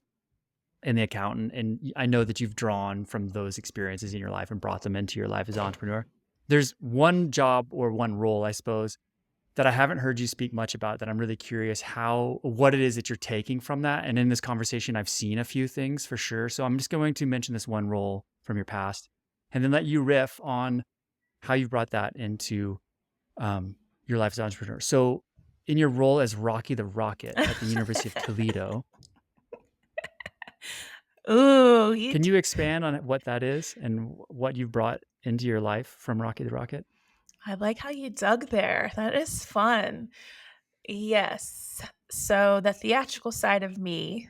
and the accountant, and I know that you've drawn from those experiences in your life and brought them into your life as an entrepreneur. There's one job or one role, I suppose, that I haven't heard you speak much about that I'm really curious what it is that you're taking from that. And in this conversation, I've seen a few things for sure. So I'm just going to mention this one role from your past and then let you riff on how you brought that into your life as an entrepreneur. So in your role as Rocky the Rocket at the University of Toledo, Ooh, he can you expand on what that is and what you brought into your life from Rocky the Rocket? I like how you dug there. That is fun. Yes. So the theatrical side of me,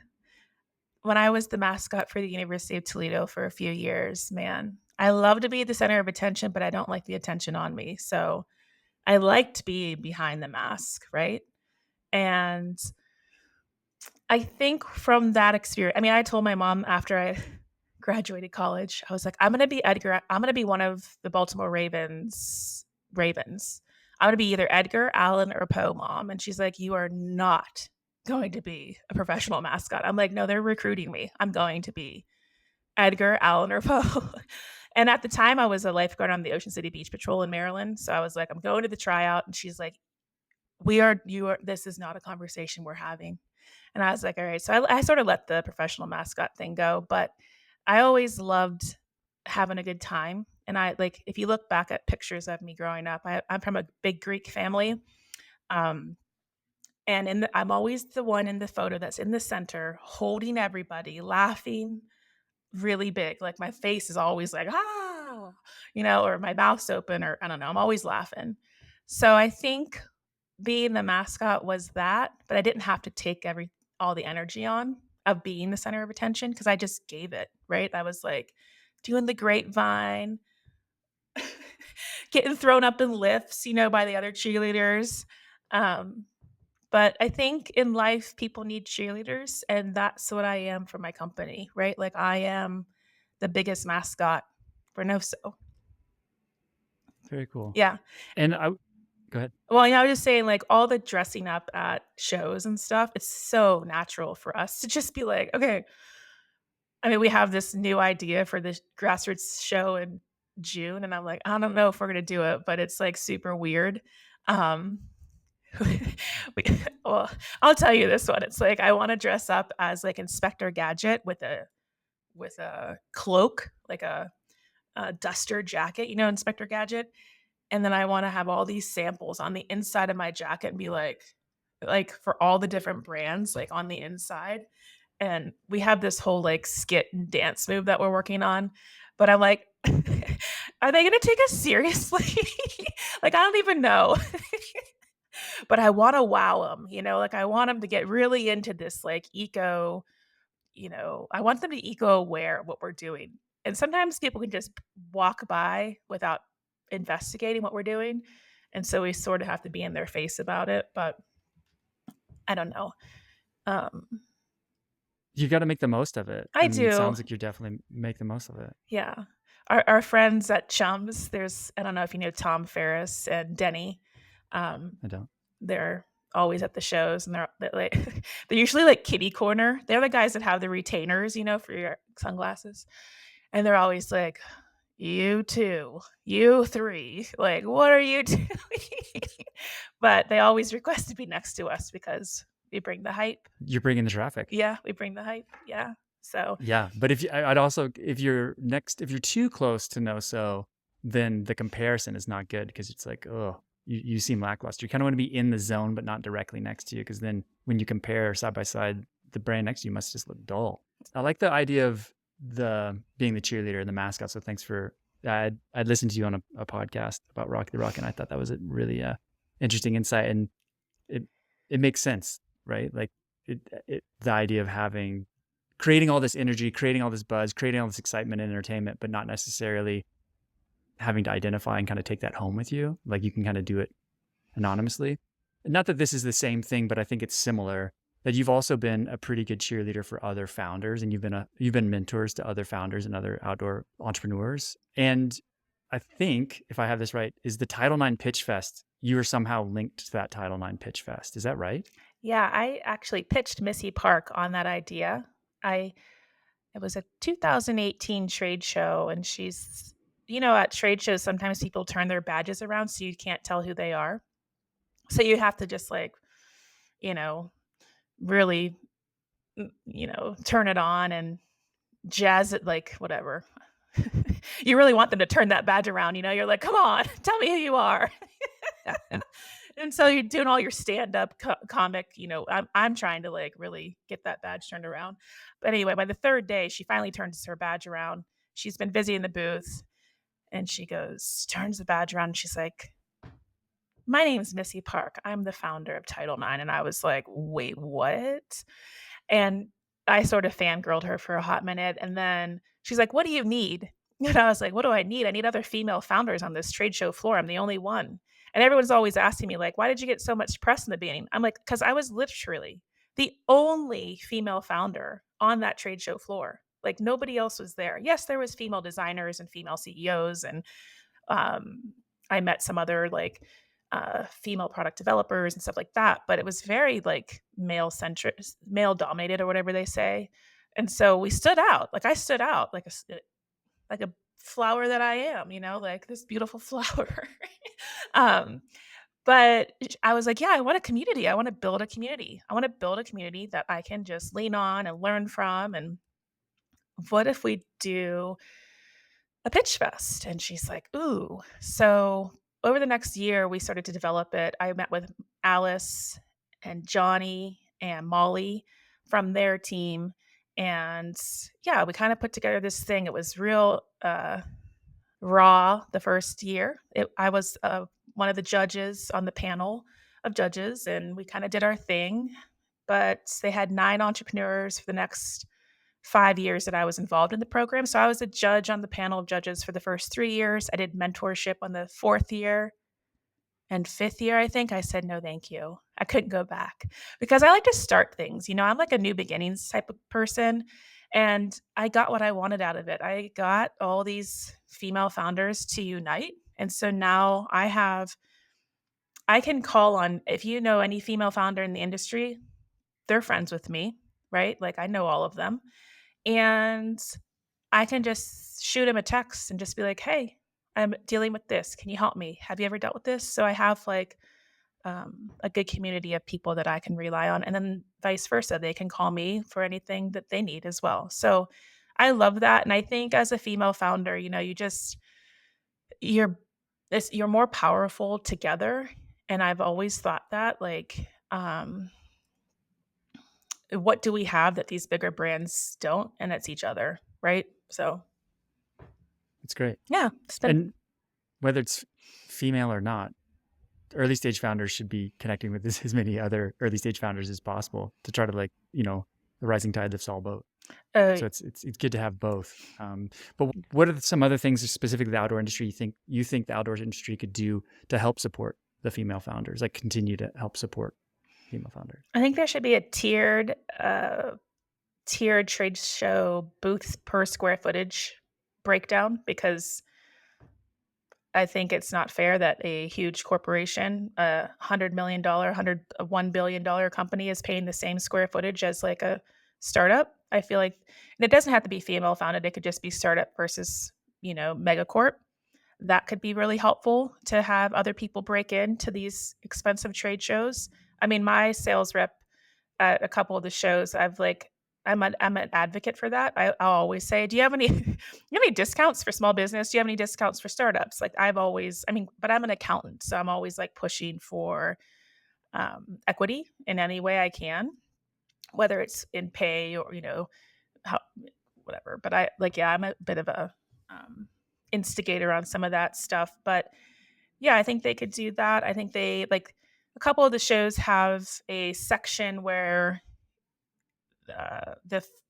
when I was the mascot for the University of Toledo for a few years, man, I love to be the center of attention, but I don't like the attention on me. So I like to be behind the mask, right? And I think from that experience, I mean, I told my mom after I graduated college, I was like, I'm going to be Edgar. I'm going to be one of the Baltimore Ravens. I'm going to be either Edgar, Allen, or Poe, mom. And she's like, you are not going to be a professional mascot. I'm like, no, they're recruiting me. I'm going to be Edgar, Allen, or Poe. And at the time, I was a lifeguard on the Ocean City Beach Patrol in Maryland. So I was like, I'm going to the tryout. And she's like, this is not a conversation we're having. And I was like, all right. So I sort of let the professional mascot thing go, but I always loved having a good time. And I like, if you look back at pictures of me growing up, I'm from a big Greek family. Um, and I'm always the one in the photo that's in the center, holding everybody, laughing really big. Like my face is always like, ah, or my mouth's open, or I don't know. I'm always laughing. So I think being the mascot was that, but I didn't have to take all the energy on of being the center of attention because I just gave it, right? I was like doing the grapevine, getting thrown up in lifts, by the other cheerleaders. Um, but I think in life, people need cheerleaders, and that's what I am for my company, right? Like I am the biggest mascot for Noso. Very cool. Yeah. And go ahead. Well, I was just saying, like, all the dressing up at shows and stuff, it's so natural for us to just be like, okay. I mean, we have this new idea for this grassroots show in June, and I'm like, I don't know if we're gonna do it, but it's like super weird. Um, we, well, I'll tell you this one. It's like I want to dress up as like Inspector Gadget with a cloak, like a duster jacket, Inspector Gadget. And then I wanna have all these samples on the inside of my jacket and be like for all the different brands, like, on the inside. And we have this whole, like, skit and dance move that we're working on, but I'm like, "Are they gonna take us seriously?" Like, I don't even know. But I wanna wow them. Like, I want them to get really into this, like, I want them to eco-aware of what we're doing. And sometimes people can just walk by without investigating what we're doing, and so we sort of have to be in their face about it, but I don't know. Um, You got to make the most of it. I And it do. sounds like you definitely make the most of it. Yeah. Our friends at Chums, I don't know if you know Tom Ferris and Denny. I don't. They're always at the shows, and they're like they're usually like kitty corner. They're the guys that have the retainers, for your sunglasses. And they're always like, "You two, you three, like, what are you doing?" But they always request to be next to us because we bring the hype. You're bringing the traffic. Yeah, we bring the hype. Yeah. So Yeah, but I'd also if you're too close to No So, then the comparison is not good because it's like, oh, you seem lackluster. You kind of want to be in the zone, but not directly next to you, because then when you compare side by side, the brand next to you must just look dull. I like the idea of being the cheerleader and the mascot. So thanks for I'd listened to you on a podcast about Rock the Rock, and I thought that was a really interesting insight, and it it makes sense, right? Like the idea of creating all this energy, creating all this buzz, creating all this excitement and entertainment, but not necessarily having to identify and kind of take that home with you. Like you can kind of do it anonymously. Not that this is the same thing, but I think it's similar. That you've also been a pretty good cheerleader for other founders, and you've been mentors to other founders and other outdoor entrepreneurs. And I think, if I have this right, is the Title IX Pitch Fest, you are somehow linked to that Title IX Pitch Fest. Is that right? Yeah, I actually pitched Missy Park on that idea. I It was a 2018 trade show, and she's at trade shows, sometimes people turn their badges around so you can't tell who they are. So you have to just like, you know, really, turn it on and jazz it like whatever. You really want them to turn that badge around, you're like, "Come on, tell me who you are." And so you're doing all your stand-up comic, I'm trying to like really get that badge turned around. But anyway, by the third day, she finally turns her badge around. She's been busy in the booth, and turns the badge around, and she's like, "My name's Missy Park. I'm the founder of Title IX." And I was like, "Wait, what?" And I sort of fangirled her for a hot minute, and then she's like, "What do you need?" And I was like, "What do I need? I need other female founders on this trade show floor. I'm the only one." And everyone's always asking me like, "Why did you get so much press in the beginning?" I'm like, "'Cause I was literally the only female founder on that trade show floor. Like, nobody else was there. Yes, there was female designers and female CEOs, and um, I met some other like female product developers and stuff like that, but it was very like male centric, male dominated, or whatever they say. And so we stood out. Like I stood out like like a flower that I am, like this beautiful flower. um, but I was like, yeah, I want a community. I want to build a community. I want to build a community that I can just lean on and learn from. And what if we do a pitch fest? And she's like, ooh. So over the next year, we started to develop it. I met with Alice and Johnny and Molly from their team. And yeah, we kind of put together this thing. It was real raw the first year. I was one of the judges on the panel of judges, and we kind of did our thing. But they had 9 entrepreneurs for the next 5 years that I was involved in the program. So I was a judge on the panel of judges for the first 3 years. I did mentorship on the 4th year, and 5th year, I think I said, "No, thank you." I couldn't go back because I like to start things. I'm like a new beginnings type of person, and I got what I wanted out of it. I got all these female founders to unite. And so now I can call on, if you know any female founder in the industry, they're friends with me, right? Like I know all of them. And I can just shoot him a text and just be like, "Hey, I'm dealing with this. Can you help me? Have you ever dealt with this?" So I have like a good community of people that I can rely on. And then vice versa. They can call me for anything that they need as well. So I love that. And I think as a female founder, you're you're more powerful together. And I've always thought that like, what do we have that these bigger brands don't? And it's each other, right? So It's great. yeah, it's been And whether it's female or not, early stage founders should be connecting with as many other early stage founders as possible to try to the rising tide lifts all boats. uh, So it's good to have both. But what are some other things specific to the outdoor industry you think the outdoor industry could do to help support the female founders, like continue to help support female founders? I think there should be a tiered trade show booth per square footage breakdown, because I think it's not fair that a huge corporation, $100 million, $1 billion company is paying the same square footage as like a startup. I feel like, and it doesn't have to be female founded. It could just be startup versus, megacorp. That could be really helpful to have other people break into these expensive trade shows. I mean, my sales rep at a couple of the shows, I'm an advocate for that. I'll always say, "Do you have any you have any discounts for small business? Do you have any discounts for startups?" Like, I mean, but I'm an accountant, so I'm always, like, pushing for, equity in any way I can, whether it's in pay or, how whatever. But yeah, I'm a bit of a, instigator on some of that stuff, but yeah, I think they could do that. I think a couple of the shows have a section where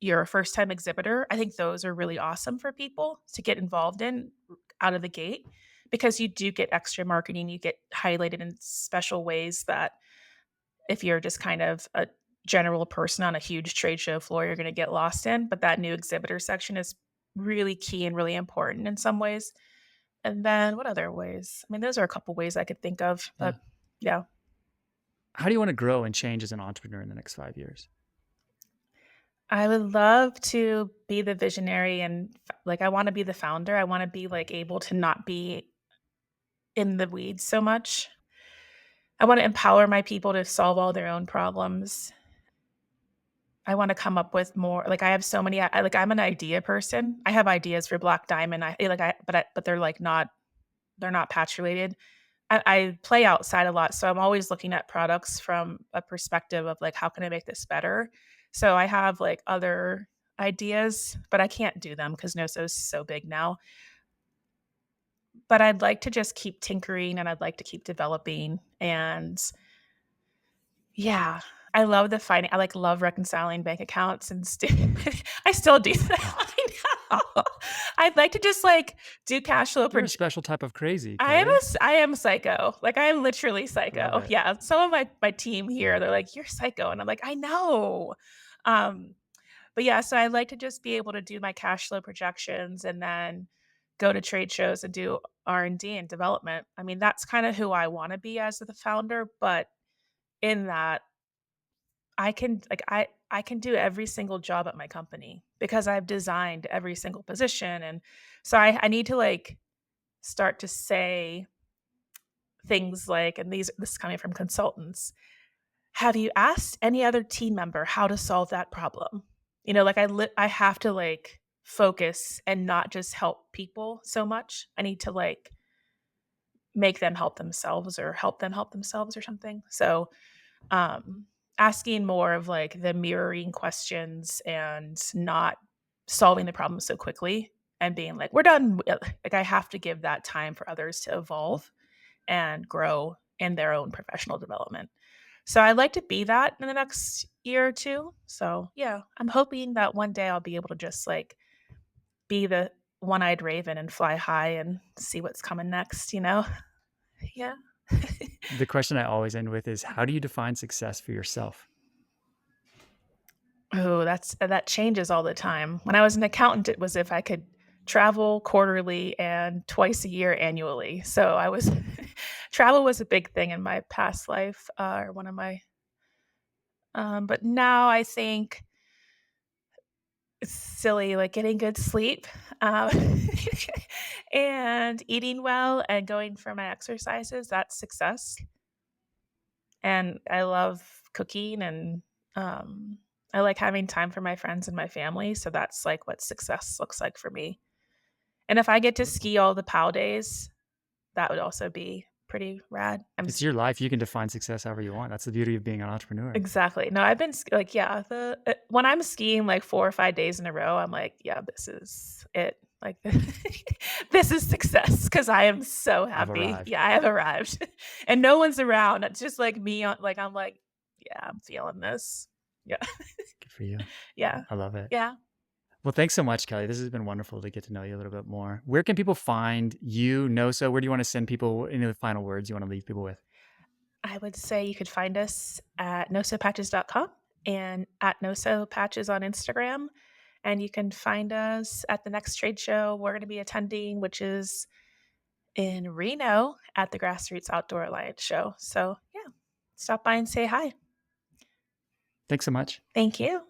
you're a first time exhibitor. I think those are really awesome for people to get involved in out of the gate because you do get extra marketing. You get highlighted in special ways that if you're just kind of a general person on a huge trade show floor, you're going to get lost in. But that new exhibitor section is really key and really important in some ways. And then what other ways? I mean, those are a couple ways I could think of, Yeah. but yeah. How do you want to grow and change as an entrepreneur in the next 5 years? I would love to be the visionary and like I want to be the founder. I want to be like able to not be in the weeds so much. I want to empower my people to solve all their own problems. I want to come up with more like I have so many I'm an idea person. I have ideas for Black Diamond. But they're not patch related. I play outside a lot, so I'm always looking at products from a perspective of, like, how can I make this better? So I have, like, other ideas, but I can't do them because Noso is so big now. But I'd like to just keep tinkering, and I'd like to keep developing, and yeah, I love the finan I, like, love reconciling bank accounts and I still do that. I know. I'd like to just, like, do cash flow You're a proj special type of crazy, Kelly. I am psycho. Like, I am literally Love psycho. it. Yeah, some of my team here, they're like, "You're psycho," and I'm like, "I know." Um, but yeah, so I like to just be able to do my cash flow projections and then go to trade shows and do R&D and development. I mean, that's kinda who I wanna be as the founder, but in that, I can do every single job at my company because I've designed every single position, and so I need to, like, start to say things like and this is coming from consultants, "Have you asked any other team member how to solve that problem?" Like, I have to, like, focus and not just help people so much. I need to, like, make them help themselves or help them help themselves or something. So, um, asking more of, like, the mirroring questions and not solving the problem so quickly and being like, "We're done." Like, I have to give that time for others to evolve and grow in their own professional development. So I'd like to be that in the next year or 2. So, yeah, I'm hoping that one day I'll be able to just, like, be the one-eyed raven and fly high and see what's coming next? Yeah. The question I always end with is, how do you define success for yourself? Oh, that changes all the time. When I was an accountant, it was if I could travel quarterly and twice a year annually. So I was travel was a big thing in my past life, or one of my but now I think it's silly, like getting good sleep, um, and eating well and going for my exercises, that's success. And I love cooking and, I like having time for my friends and my family, so that's, like, what success looks like for me. And if I get to ski all the POW days, that would also be pretty rad. It's your life. You can define success however you want. That's the beauty of being an entrepreneur. Exactly. No, I've been like, yeah, when I'm skiing, like, 4 or 5 days in a row, I'm like, "Yeah, this is it." Like, this is success because I am so I've happy. arrived. Yeah, I have arrived, and no one's around. It's just, like, me on like, I'm like, "Yeah, I'm feeling this." Yeah. Good for you. Yeah. I love it. Yeah. Well, thanks so much, Kelly. This has been wonderful to get to know you a little bit more. Where can people find you, Noso? Where do you want to send people? Any final words you want to leave people with? I would say you could find us at nosopatches.com and at nosopatches on Instagram, and you can find us at the next trade show we're gonna be attending, which is in Reno at the Grassroots Outdoor Alliance show. So, yeah, stop by and say hi. Thanks so much. Thank you.